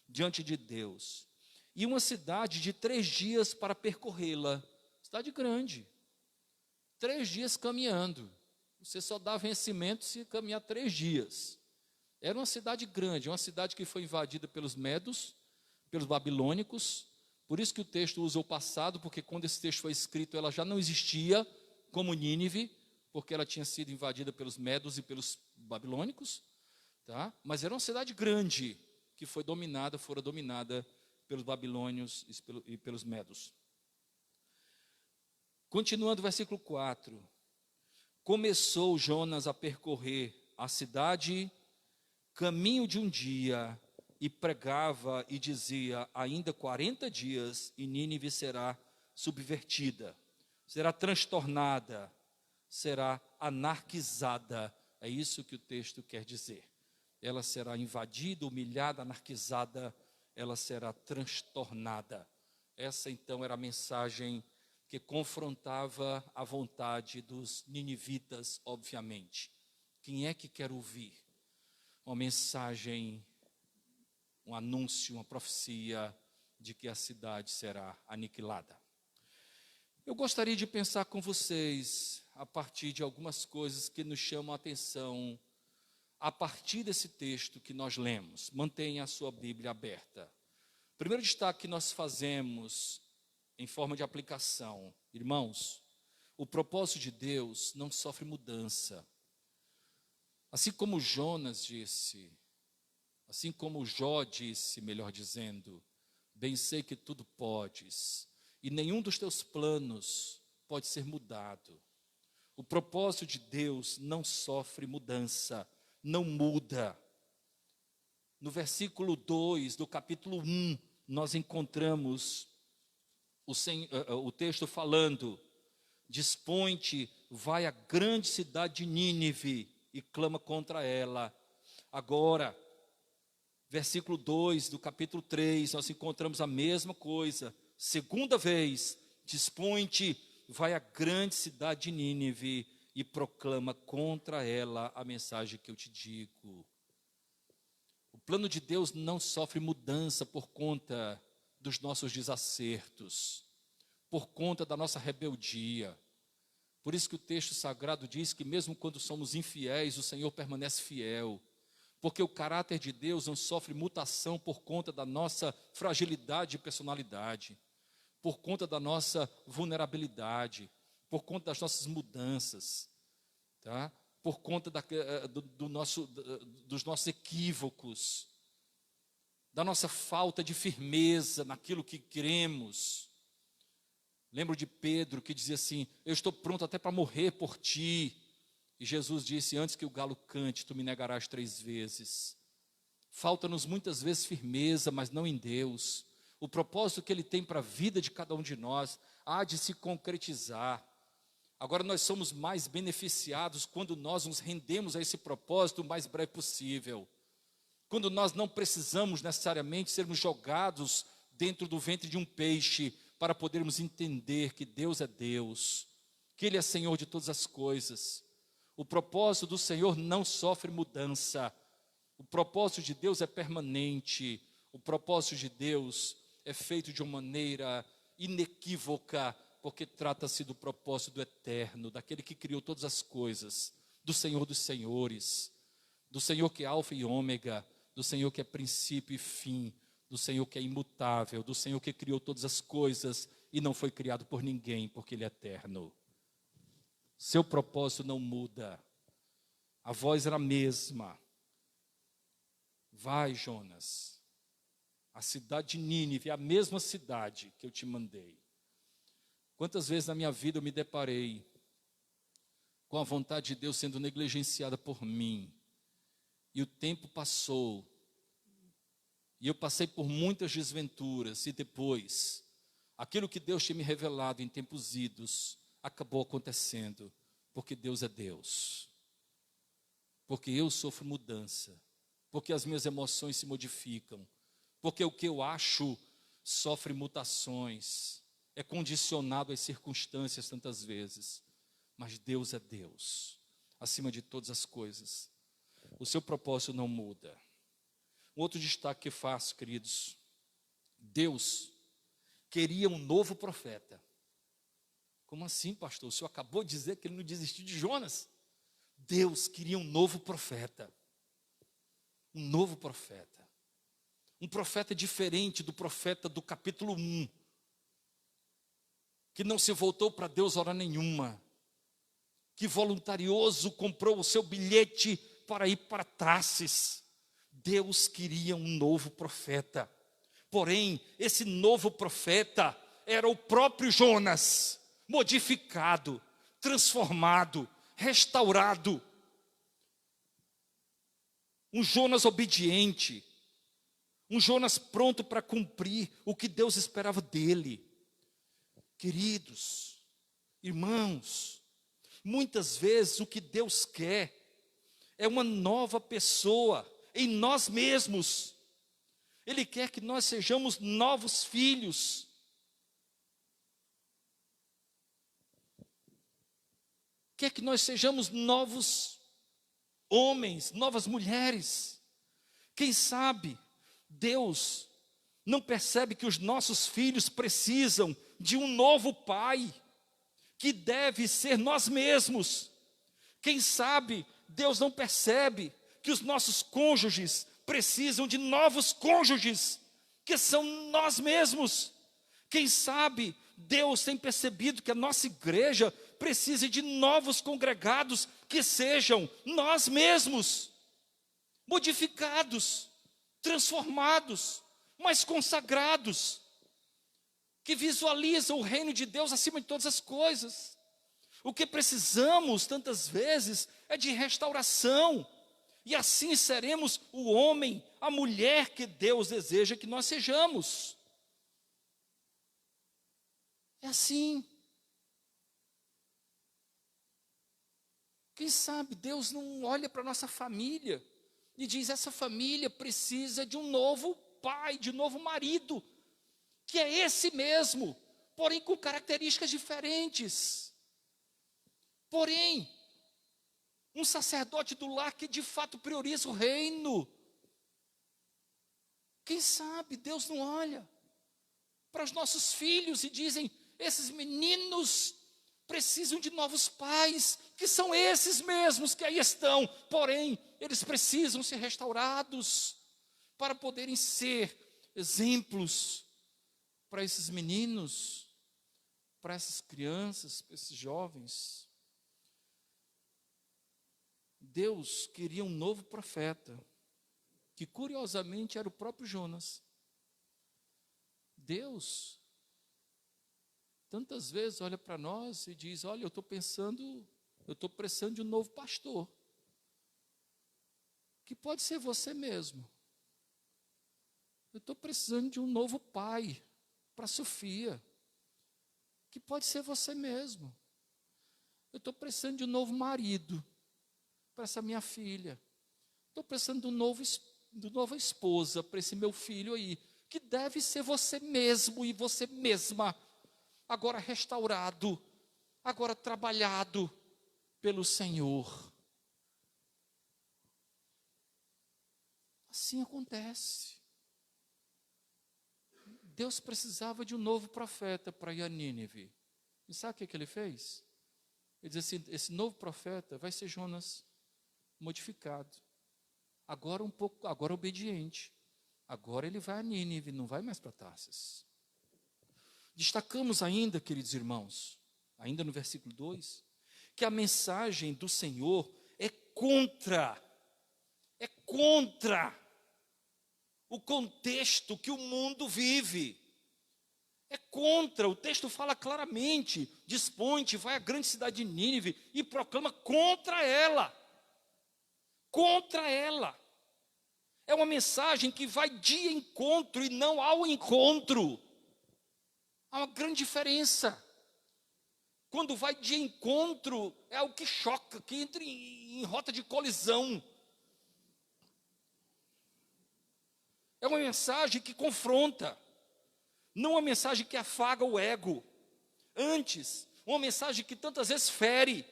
Diante de Deus. E uma cidade de 3 dias para percorrê-la. Cidade grande. 3 dias caminhando. Você só dá vencimento se caminhar 3 dias. Era uma cidade grande, uma cidade que foi invadida pelos medos, pelos babilônicos. Por isso que o texto usa o passado, porque quando esse texto foi escrito, ela já não existia como Nínive, porque ela tinha sido invadida pelos medos e pelos babilônicos, tá? Mas era uma cidade grande, que fora dominada pelos babilônios e pelos medos. Continuando o versículo 4. Começou Jonas a percorrer a cidade, caminho de um dia, e pregava e dizia: ainda 40 dias e Nínive será subvertida, será transtornada, será anarquizada. É isso que o texto quer dizer. Ela será invadida, humilhada, anarquizada, ela será transtornada. Essa então era a mensagem que confrontava a vontade dos ninivitas, obviamente. Quem é que quer ouvir uma mensagem, um anúncio, uma profecia de que a cidade será aniquilada? Eu gostaria de pensar com vocês a partir de algumas coisas que nos chamam a atenção a partir desse texto que nós lemos. Mantenha a sua Bíblia aberta. O primeiro destaque que nós fazemos em forma de aplicação: irmãos, o propósito de Deus não sofre mudança. Assim como Jonas disse, assim como Jó disse, melhor dizendo, Bem sei que tudo podes, e nenhum dos teus planos pode ser mudado. O propósito de Deus não sofre mudança, não muda. No versículo 2 do capítulo 1, nós encontramos o texto falando: dispõe-te, vai à grande cidade de Nínive e clama contra ela. Agora, versículo 2 do capítulo 3, nós encontramos a mesma coisa. Segunda vez, dispõe-te, vai à grande cidade de Nínive e proclama contra ela a mensagem que eu te digo. O plano de Deus não sofre mudança por conta dos nossos desacertos, por conta da nossa rebeldia. Por isso que o texto sagrado diz que mesmo quando somos infiéis, o Senhor permanece fiel. Porque o caráter de Deus não sofre mutação por conta da nossa fragilidade e personalidade, por conta da nossa vulnerabilidade, por conta das nossas mudanças, tá? Por conta dos nossos equívocos, da nossa falta de firmeza naquilo que queremos. Lembro de Pedro que dizia assim: eu estou pronto até para morrer por ti. E Jesus disse: antes que o galo cante, tu me negarás 3 vezes. Falta-nos muitas vezes firmeza, mas não em Deus. O propósito que Ele tem para a vida de cada um de nós há de se concretizar. Agora nós somos mais beneficiados quando nós nos rendemos a esse propósito o mais breve possível. Quando nós não precisamos necessariamente sermos jogados dentro do ventre de um peixe para podermos entender que Deus é Deus, que Ele é Senhor de todas as coisas. O propósito do Senhor não sofre mudança. O propósito de Deus é permanente. O propósito de Deus é feito de uma maneira inequívoca, porque trata-se do propósito do eterno, daquele que criou todas as coisas, do Senhor dos senhores, do Senhor que é alfa e ômega, do Senhor que é princípio e fim, do Senhor que é imutável, do Senhor que criou todas as coisas e não foi criado por ninguém, porque Ele é eterno. Seu propósito não muda. A voz era a mesma. Vai, Jonas. A cidade de Nínive é a mesma cidade que eu te mandei. Quantas vezes na minha vida eu me deparei com a vontade de Deus sendo negligenciada por mim. E o tempo passou. E eu passei por muitas desventuras. E depois, aquilo que Deus tinha me revelado em tempos idos acabou acontecendo, porque Deus é Deus, porque eu sofro mudança, porque as minhas emoções se modificam, porque o que eu acho sofre mutações, é condicionado às circunstâncias tantas vezes, mas Deus é Deus, acima de todas as coisas. O seu propósito não muda. Um outro destaque que faço, queridos: Deus queria um novo profeta. Como assim, pastor? O senhor acabou de dizer que ele não desistiu de Jonas? Deus queria um novo profeta. Um novo profeta. Um profeta diferente do profeta do capítulo 1. Que não se voltou para Deus hora nenhuma. Que voluntarioso comprou o seu bilhete para ir para Tarsis. Deus queria um novo profeta. Porém, esse novo profeta era o próprio Jonas, modificado, transformado, restaurado. Um Jonas obediente, um Jonas pronto para cumprir o que Deus esperava dele. Queridos, irmãos, muitas vezes o que Deus quer é uma nova pessoa em nós mesmos. Ele quer que nós sejamos novos filhos. Quer que nós sejamos novos homens, novas mulheres. Quem sabe Deus não percebe que os nossos filhos precisam de um novo pai, que deve ser nós mesmos. Quem sabe Deus não percebe que os nossos cônjuges precisam de novos cônjuges, que são nós mesmos. Quem sabe Deus tem percebido que a nossa igreja precisa de novos congregados, que sejam nós mesmos, modificados, transformados, mais consagrados, que visualizam o reino de Deus acima de todas as coisas. O que precisamos, tantas vezes, é de restauração. E assim seremos o homem, a mulher que Deus deseja que nós sejamos. É assim. Quem sabe Deus não olha para a nossa família e diz: essa família precisa de um novo pai, de um novo marido, que é esse mesmo, porém com características diferentes. Porém, um sacerdote do lar que de fato prioriza o reino. Quem sabe Deus não olha para os nossos filhos e dizem: esses meninos precisam de novos pais, que são esses mesmos que aí estão, porém, eles precisam ser restaurados para poderem ser exemplos para esses meninos, para essas crianças, para esses jovens. Deus queria um novo profeta, que curiosamente era o próprio Jonas. Deus tantas vezes olha para nós e diz: olha, eu estou precisando de um novo pastor, que pode ser você mesmo. Eu estou precisando de um novo pai para Sofia, que pode ser você mesmo. Eu estou precisando de um novo marido para essa minha filha. Estou precisando de nova esposa para esse meu filho aí, que deve ser você mesmo e você mesma, agora restaurado, agora trabalhado pelo Senhor. Assim acontece. Deus precisava de um novo profeta para ir a Nínive. E sabe o que ele fez? Ele diz assim: esse novo profeta vai ser Jonas modificado. Agora agora obediente. Agora ele vai a Nínive, não vai mais para Tarsis. Destacamos ainda, queridos irmãos, ainda no versículo 2, que a mensagem do Senhor é contra o contexto que o mundo vive. É contra, o texto fala claramente: dispõe-te, vai à grande cidade de Nínive e proclama contra ela. Contra ela. É uma mensagem que vai de encontro e não ao encontro. Há uma grande diferença. Quando vai de encontro, é algo que choca, que entra em rota de colisão. É uma mensagem que confronta, não uma mensagem que afaga o ego. Antes, uma mensagem que tantas vezes fere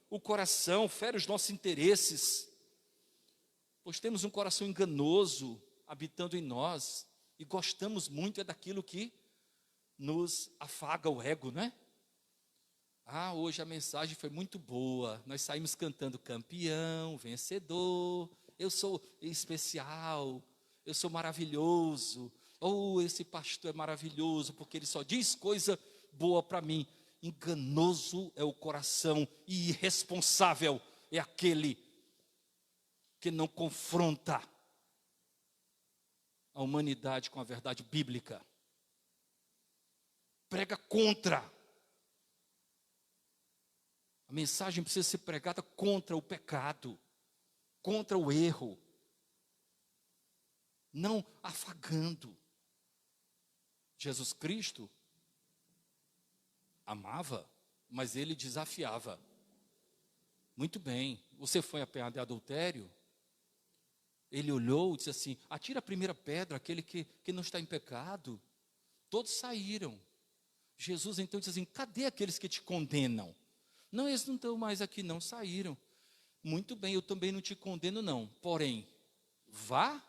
o coração, fere os nossos interesses. Pois temos um coração enganoso habitando em nós e gostamos muito daquilo que nos afaga o ego, né? Ah, hoje a mensagem foi muito boa, nós saímos cantando campeão, vencedor, eu sou especial, eu sou maravilhoso, oh, esse pastor é maravilhoso, porque ele só diz coisa boa para mim. Enganoso é o coração e irresponsável é aquele que não confronta a humanidade com a verdade bíblica. Prega contra. A mensagem precisa ser pregada contra o pecado, contra o erro, não afagando. Jesus Cristo amava, mas ele desafiava. Muito bem, você foi apanhado de adultério? Ele olhou e disse assim: atira a primeira pedra, aquele que não está em pecado. Todos saíram. Jesus então disse assim: cadê aqueles que te condenam? Não, eles não estão mais aqui não, saíram. Muito bem, eu também não te condeno não, porém, vá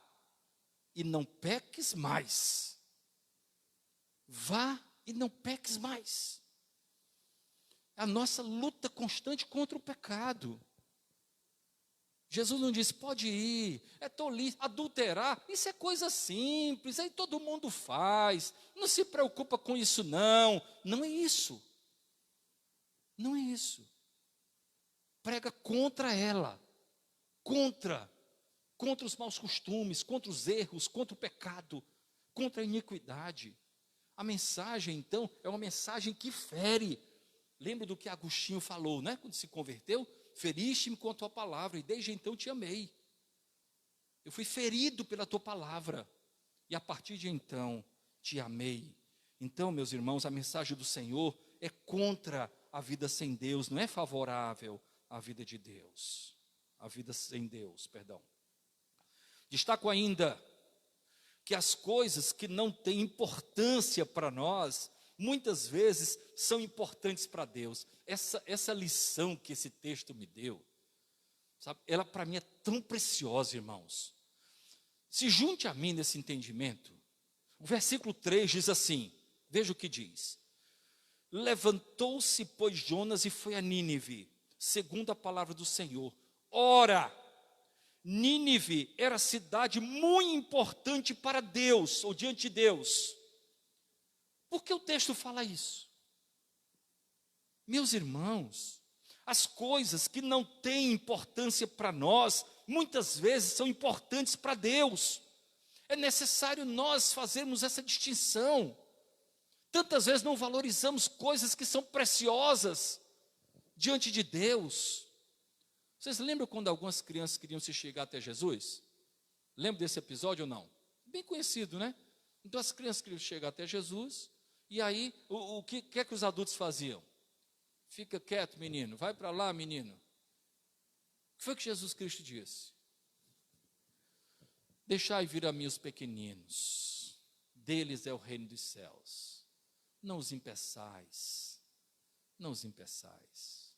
e não peques mais. Vá e não peques mais. A nossa luta constante contra o pecado. Jesus não disse: pode ir, é tolice, adulterar, isso é coisa simples, aí todo mundo faz, não se preocupa com isso não. Não é isso. Não é isso. Prega contra ela, contra os maus costumes, contra os erros, contra o pecado, contra a iniquidade. A mensagem, então, é uma mensagem que fere. Lembra do que Agostinho falou, né? Quando se converteu? Feriste-me com a tua palavra, e desde então te amei. Eu fui ferido pela tua palavra, e a partir de então te amei. Então, meus irmãos, a mensagem do Senhor é contra a vida sem Deus, não é favorável à vida de Deus. A vida sem Deus, perdão. Destaco ainda que as coisas que não têm importância para nós, muitas vezes são importantes para Deus. Essa lição que esse texto me deu, sabe, ela para mim é tão preciosa, irmãos. Se junte a mim nesse entendimento. O versículo 3 diz assim, veja o que diz. Levantou-se, pois, Jonas e foi a Nínive, segundo a palavra do Senhor. Ora, Nínive era cidade muito importante para Deus, ou diante de Deus. Por que o texto fala isso? Meus irmãos, as coisas que não têm importância para nós, muitas vezes são importantes para Deus. É necessário nós fazermos essa distinção. Tantas vezes não valorizamos coisas que são preciosas diante de Deus. Vocês lembram quando algumas crianças queriam se chegar até Jesus? Lembra desse episódio ou não? Bem conhecido, né? Então as crianças queriam chegar até Jesus, e aí o que é que os adultos faziam? Fica quieto, menino, vai para lá, menino. O que foi que Jesus Cristo disse? Deixai vir a mim os pequeninos, deles é o reino dos céus. Não os impeçais, não os impeçais.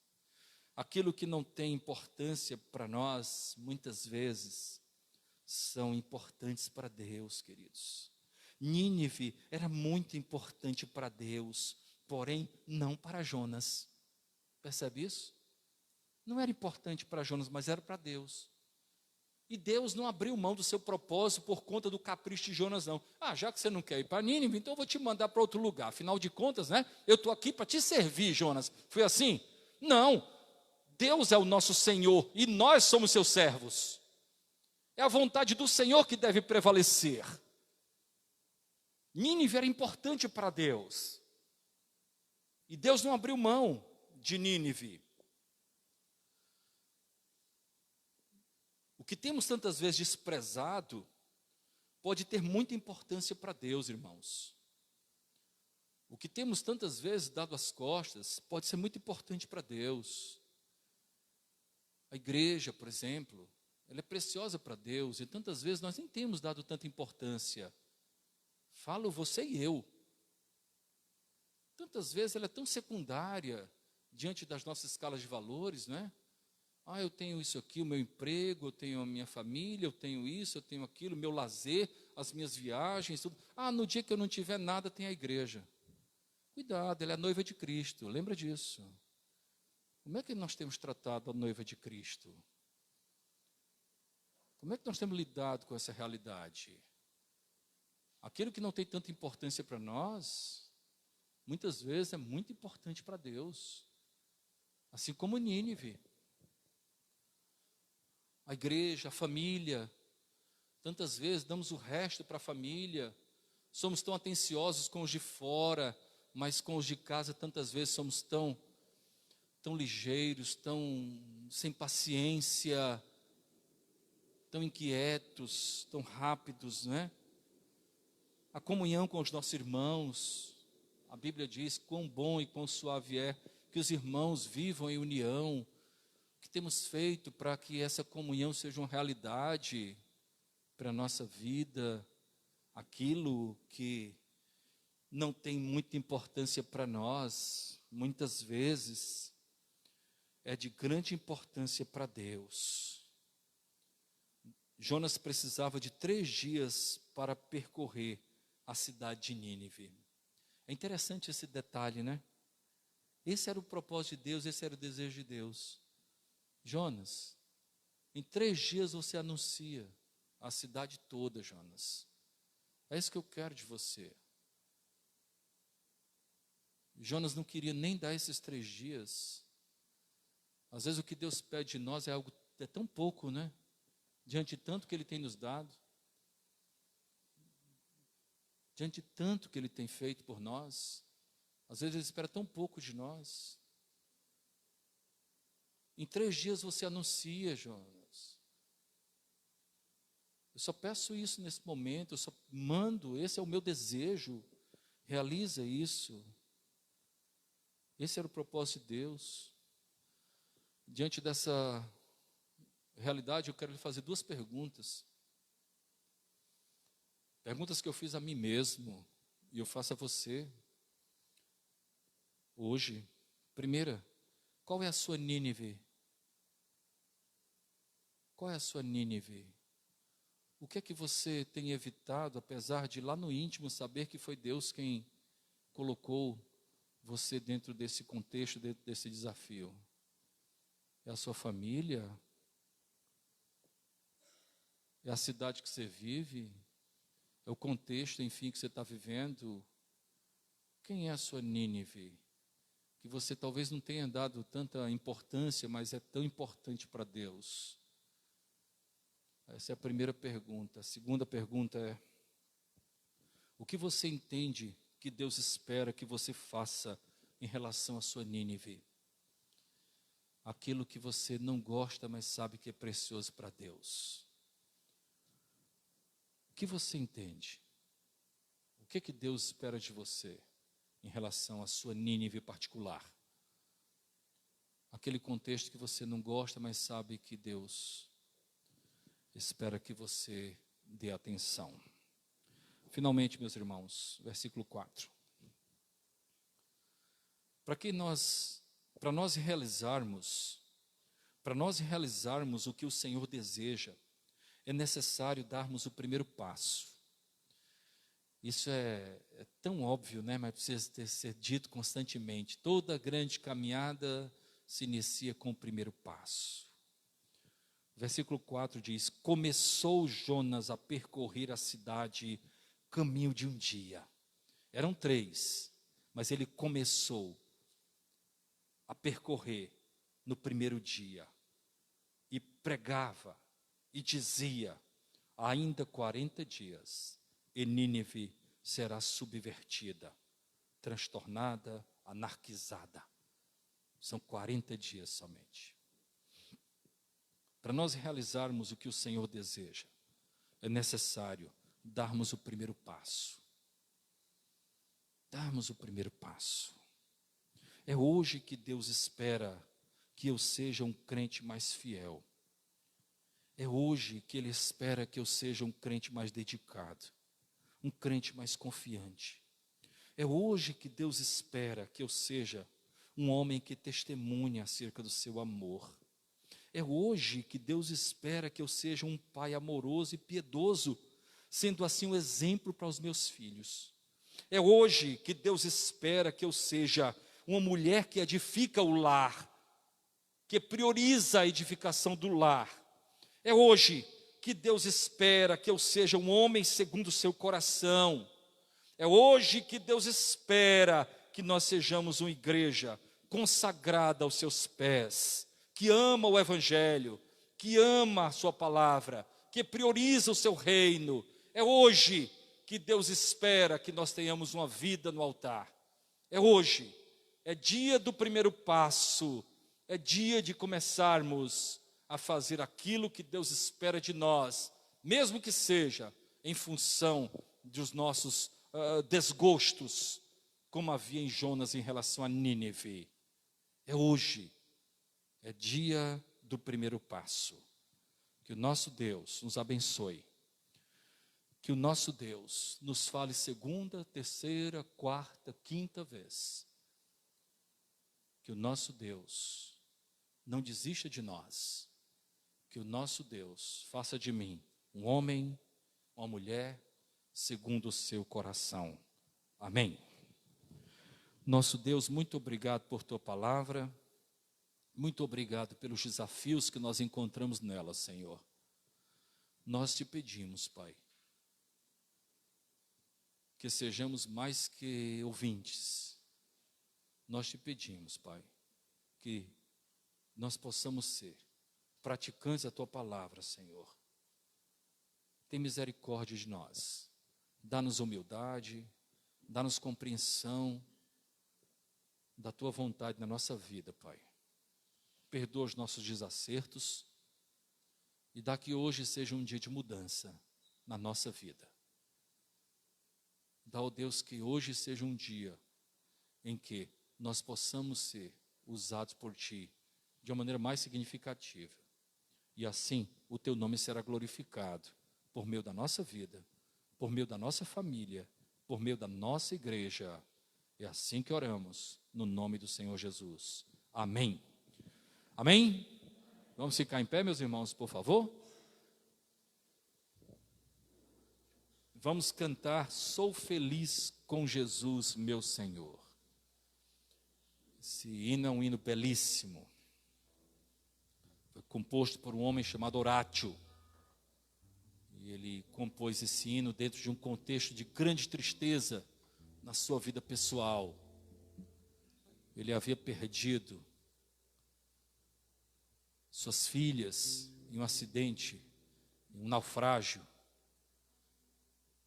Aquilo que não tem importância para nós, muitas vezes, são importantes para Deus, queridos. Nínive era muito importante para Deus, porém não para Jonas. Percebe isso? Não era importante para Jonas, mas era para Deus. E Deus não abriu mão do seu propósito por conta do capricho de Jonas, não. Ah, já que você não quer ir para Nínive, então eu vou te mandar para outro lugar. Afinal de contas, né? Eu estou aqui para te servir, Jonas. Foi assim? Não. Deus é o nosso Senhor e nós somos seus servos. É a vontade do Senhor que deve prevalecer. Nínive era importante para Deus. E Deus não abriu mão de Nínive. O que temos tantas vezes desprezado pode ter muita importância para Deus, irmãos. O que temos tantas vezes dado as costas pode ser muito importante para Deus. A igreja, por exemplo, ela é preciosa para Deus e tantas vezes nós nem temos dado tanta importância. Falo você e eu. Tantas vezes ela é tão secundária diante das nossas escalas de valores, não é? Ah, eu tenho isso aqui, o meu emprego, eu tenho a minha família, eu tenho isso, eu tenho aquilo, o meu lazer, as minhas viagens, tudo. Ah, no dia que eu não tiver nada, tem a igreja. Cuidado, ela é a noiva de Cristo, lembra disso. Como é que nós temos tratado a noiva de Cristo? Como é que nós temos lidado com essa realidade? Aquilo que não tem tanta importância para nós, muitas vezes é muito importante para Deus. Assim como Nínive. A igreja, a família, tantas vezes damos o resto para a família, somos tão atenciosos com os de fora, mas com os de casa tantas vezes somos tão ligeiros, tão sem paciência, tão inquietos, tão rápidos, não é? A comunhão com os nossos irmãos, a Bíblia diz, quão bom e quão suave é que os irmãos vivam em união. O que temos feito para que essa comunhão seja uma realidade para a nossa vida? Aquilo que não tem muita importância para nós, muitas vezes, é de grande importância para Deus. Jonas precisava de 3 dias para percorrer a cidade de Nínive. É interessante esse detalhe, né? Esse era o propósito de Deus, esse era o desejo de Deus. Jonas, em 3 dias você anuncia a cidade toda, Jonas. É isso que eu quero de você. Jonas não queria nem dar esses 3 dias. Às vezes o que Deus pede de nós é tão pouco, né? Diante de tanto que Ele tem nos dado. diante de tanto que Ele tem feito por nós. Às vezes Ele espera tão pouco de nós. Em 3 dias você anuncia, Jonas. Eu só peço isso nesse momento, eu só mando, esse é o meu desejo. Realiza isso. Esse era o propósito de Deus. Diante dessa realidade, eu quero lhe fazer 2 perguntas. Perguntas que eu fiz a mim mesmo e eu faço a você hoje. Primeira, qual é a sua Nínive? Qual é a sua Nínive? O que é que você tem evitado, apesar de lá no íntimo saber que foi Deus quem colocou você dentro desse contexto, dentro desse desafio? É a sua família? É a cidade que você vive? É o contexto, enfim, que você está vivendo? Quem é a sua Nínive? Que você talvez não tenha dado tanta importância, mas é tão importante para Deus. Essa é a primeira pergunta. A segunda pergunta é: o que você entende que Deus espera que você faça em relação à sua Nínive? Aquilo que você não gosta, mas sabe que é precioso para Deus. O que você entende? O que que Deus espera de você em relação à sua Nínive particular? Aquele contexto que você não gosta, mas sabe que Deus espera que você dê atenção. Finalmente, meus irmãos, versículo 4. Para nós realizarmos o que o Senhor deseja, é necessário darmos o primeiro passo. Isso é tão óbvio, né? Mas precisa ser dito constantemente. Toda grande caminhada se inicia com o primeiro passo. Versículo 4 diz: começou Jonas a percorrer a cidade caminho de um dia. Eram 3, mas ele começou a percorrer no primeiro dia. E pregava e dizia: ainda 40 dias, e Nínive será subvertida, transtornada, anarquizada. São 40 dias somente. Para nós realizarmos o que o Senhor deseja, é necessário darmos o primeiro passo. Darmos o primeiro passo. É hoje que Deus espera que eu seja um crente mais fiel. É hoje que Ele espera que eu seja um crente mais dedicado, um crente mais confiante. É hoje que Deus espera que eu seja um homem que testemunhe acerca do seu amor. É hoje que Deus espera que eu seja um pai amoroso e piedoso, sendo assim um exemplo para os meus filhos. É hoje que Deus espera que eu seja uma mulher que edifica o lar, que prioriza a edificação do lar. É hoje que Deus espera que eu seja um homem segundo o seu coração. É hoje que Deus espera que nós sejamos uma igreja consagrada aos seus pés, que ama o Evangelho, que ama a sua palavra, que prioriza o seu reino. É hoje que Deus espera que nós tenhamos uma vida no altar. É hoje, é dia do primeiro passo, é dia de começarmos a fazer aquilo que Deus espera de nós, mesmo que seja em função dos nossos desgostos, como havia em Jonas em relação a Nínive. É hoje, é dia do primeiro passo. Que o nosso Deus nos abençoe. Que o nosso Deus nos fale segunda, terceira, quarta, quinta vez. Que o nosso Deus não desista de nós. Que o nosso Deus faça de mim um homem, uma mulher, segundo o seu coração. Amém. Nosso Deus, muito obrigado por tua palavra. Muito obrigado pelos desafios que nós encontramos nela, Senhor. Nós te pedimos, Pai, que sejamos mais que ouvintes. Nós te pedimos, Pai, que nós possamos ser praticantes da tua palavra, Senhor. Tem misericórdia de nós. Dá-nos humildade, dá-nos compreensão da Tua vontade na nossa vida, Pai. Perdoa os nossos desacertos e dá que hoje seja um dia de mudança na nossa vida. Dá, ó Deus, que hoje seja um dia em que nós possamos ser usados por Ti de uma maneira mais significativa. E assim o Teu nome será glorificado por meio da nossa vida, por meio da nossa família, por meio da nossa igreja. É assim que oramos, no nome do Senhor Jesus. Amém. Amém? Vamos ficar em pé, meus irmãos, por favor? Vamos cantar Sou Feliz com Jesus, meu Senhor. Esse hino é um hino belíssimo. Foi composto por um homem chamado Horácio. E ele compôs esse hino dentro de um contexto de grande tristeza na sua vida pessoal. Ele havia perdido suas filhas em um acidente, em um naufrágio.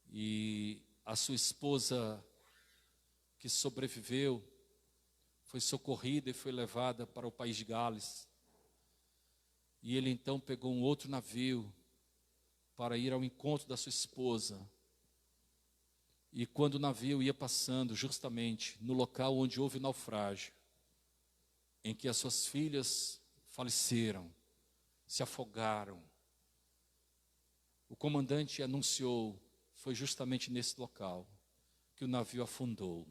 E a sua esposa, que sobreviveu, foi socorrida e foi levada para o país de Gales. E ele então pegou um outro navio para ir ao encontro da sua esposa. E quando o navio ia passando justamente no local onde houve o naufrágio, em que as suas filhas faleceram, se afogaram, o comandante anunciou, foi justamente nesse local que o navio afundou.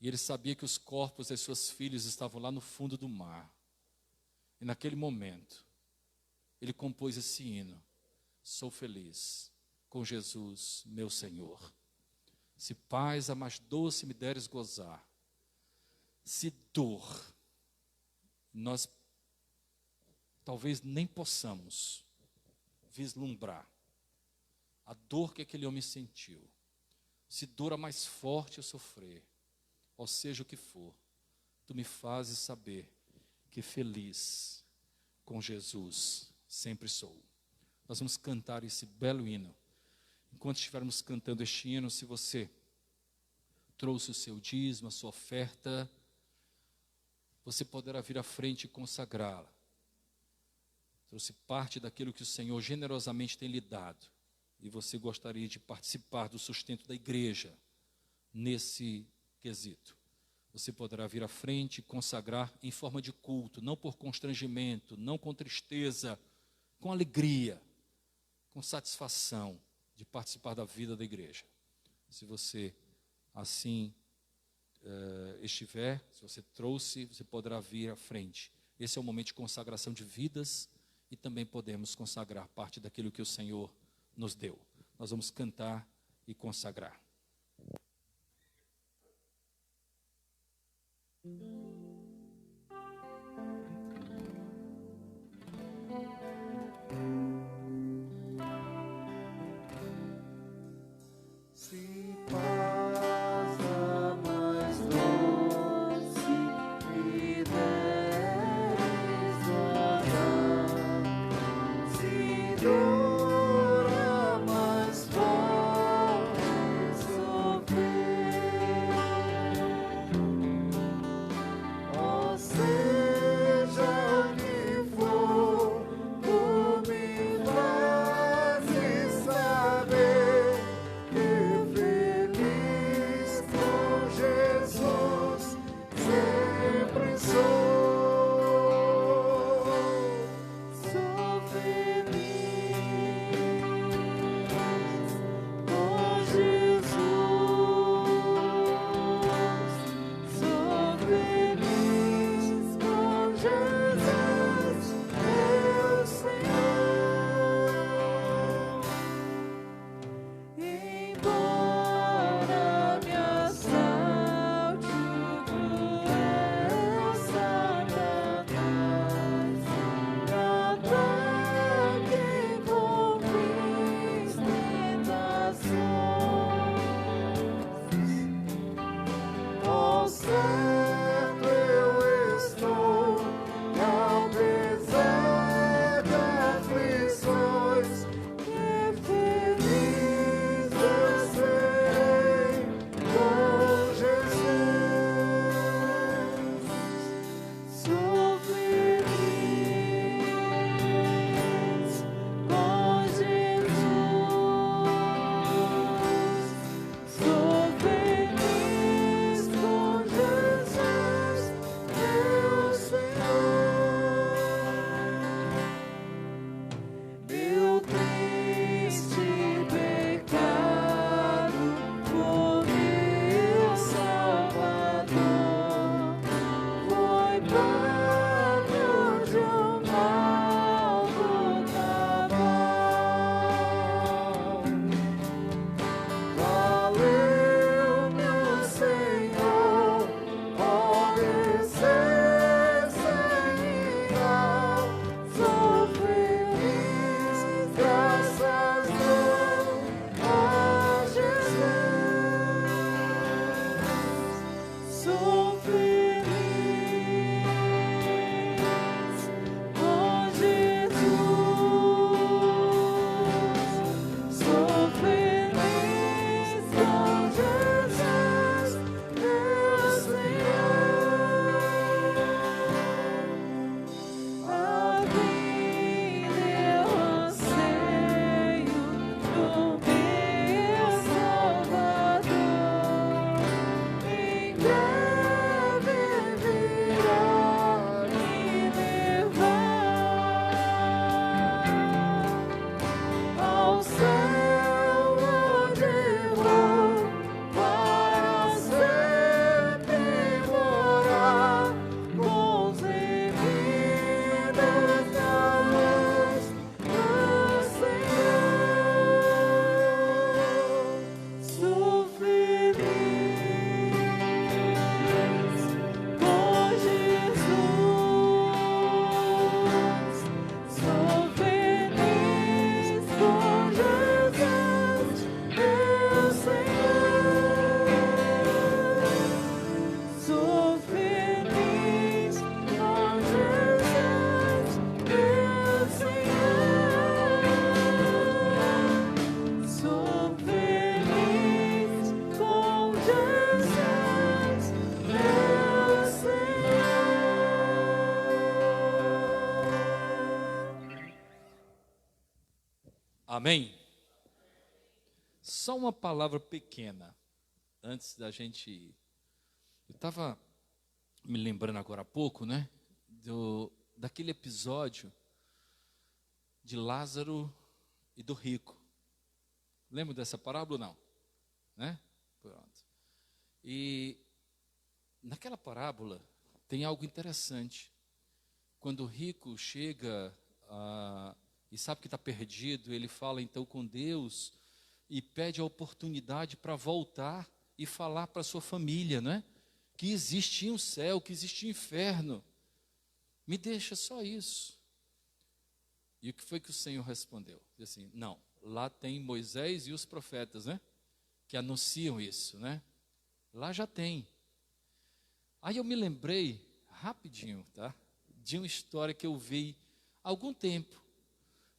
E ele sabia que os corpos das suas filhas estavam lá no fundo do mar. E naquele momento, ele compôs esse hino: Sou feliz com Jesus, meu Senhor. Se paz a mais doce me deres gozar, se dor, nós talvez nem possamos vislumbrar a dor que aquele homem sentiu. Se dor a mais forte eu sofrer, ou seja o que for, tu me fazes saber que feliz com Jesus sempre sou. Nós vamos cantar esse belo hino. Enquanto estivermos cantando este hino, se você trouxe o seu dízimo, a sua oferta, você poderá vir à frente e consagrá-la. Trouxe parte daquilo que o Senhor generosamente tem lhe dado, e você gostaria de participar do sustento da igreja nesse quesito. Você poderá vir à frente e consagrar em forma de culto, não por constrangimento, não com tristeza, com alegria, com satisfação de participar da vida da igreja. Se você assim estiver, se você trouxe, você poderá vir à frente. Esse é o momento de consagração de vidas e também podemos consagrar parte daquilo que o Senhor nos deu. Nós vamos cantar e consagrar. Se paz a mais doce me deres gozar, se dor a mais forte sofrer, Amém? Só uma palavra pequena, antes da gente ir. Eu estava me lembrando agora há pouco, né? Daquele episódio de Lázaro e do rico. Lembra dessa parábola ou não? Né? Pronto. E naquela parábola tem algo interessante. Quando o rico chega e sabe que está perdido, ele fala então com Deus e pede a oportunidade para voltar e falar para a sua família, né? Que existia um céu, que existia um inferno. Me deixa só isso. E o que foi que o Senhor respondeu? Disse assim, não, lá tem Moisés e os profetas, né? Que anunciam isso, né? Lá já tem. Aí eu me lembrei, rapidinho, tá? De uma história que eu vi há algum tempo.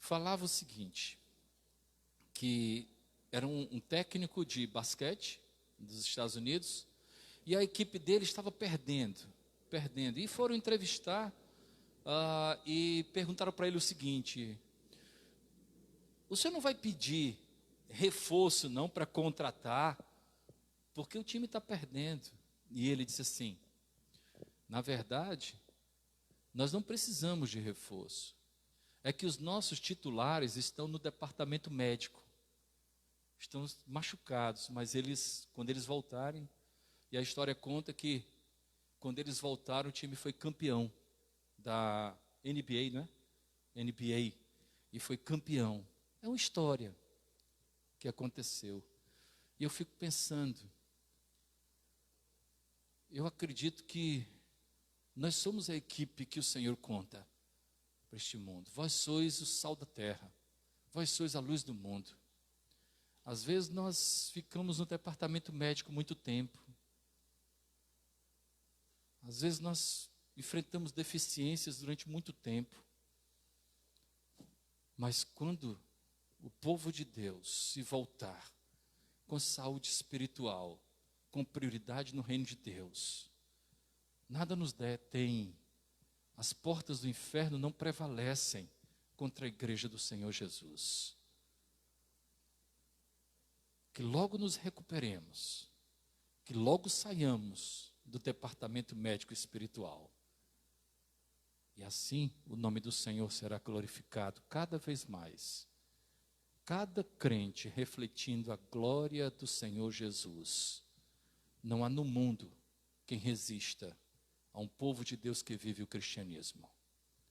Falava o seguinte, que era um técnico de basquete dos Estados Unidos, e a equipe dele estava perdendo. E foram entrevistar e perguntaram para ele o seguinte, o senhor não vai pedir reforço não para contratar, porque o time está perdendo. E ele disse assim, na verdade, nós não precisamos de reforço. É que os nossos titulares estão no departamento médico. Estão machucados, mas quando eles voltarem, e a história conta que quando eles voltaram, o time foi campeão da NBA, né? NBA, e foi campeão. É uma história que aconteceu. E eu fico pensando, eu acredito que nós somos a equipe que o Senhor conta para este mundo. Vós sois o sal da terra, vós sois a luz do mundo. Às vezes nós ficamos no departamento médico muito tempo. Às vezes nós enfrentamos deficiências durante muito tempo. Mas quando o povo de Deus se voltar com saúde espiritual, com prioridade no reino de Deus, nada nos detém. As portas do inferno não prevalecem contra a igreja do Senhor Jesus. Que logo nos recuperemos, que logo saiamos do departamento médico espiritual. E assim o nome do Senhor será glorificado cada vez mais. Cada crente refletindo a glória do Senhor Jesus. Não há no mundo quem resista a um povo de Deus que vive o cristianismo.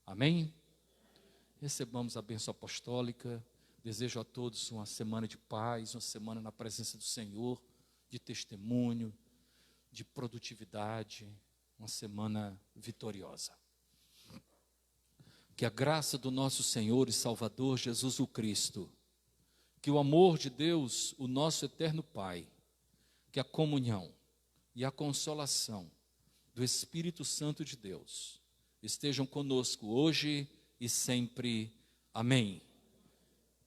Amém? Recebamos a bênção apostólica. Desejo a todos uma semana de paz, uma semana na presença do Senhor, de testemunho, de produtividade, uma semana vitoriosa. Que a graça do nosso Senhor e Salvador Jesus o Cristo, que o amor de Deus, o nosso eterno Pai, que a comunhão e a consolação do Espírito Santo de Deus estejam conosco hoje e sempre. Amém.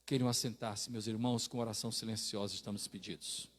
Queiram assentar-se, meus irmãos, com oração silenciosa estamos pedidos.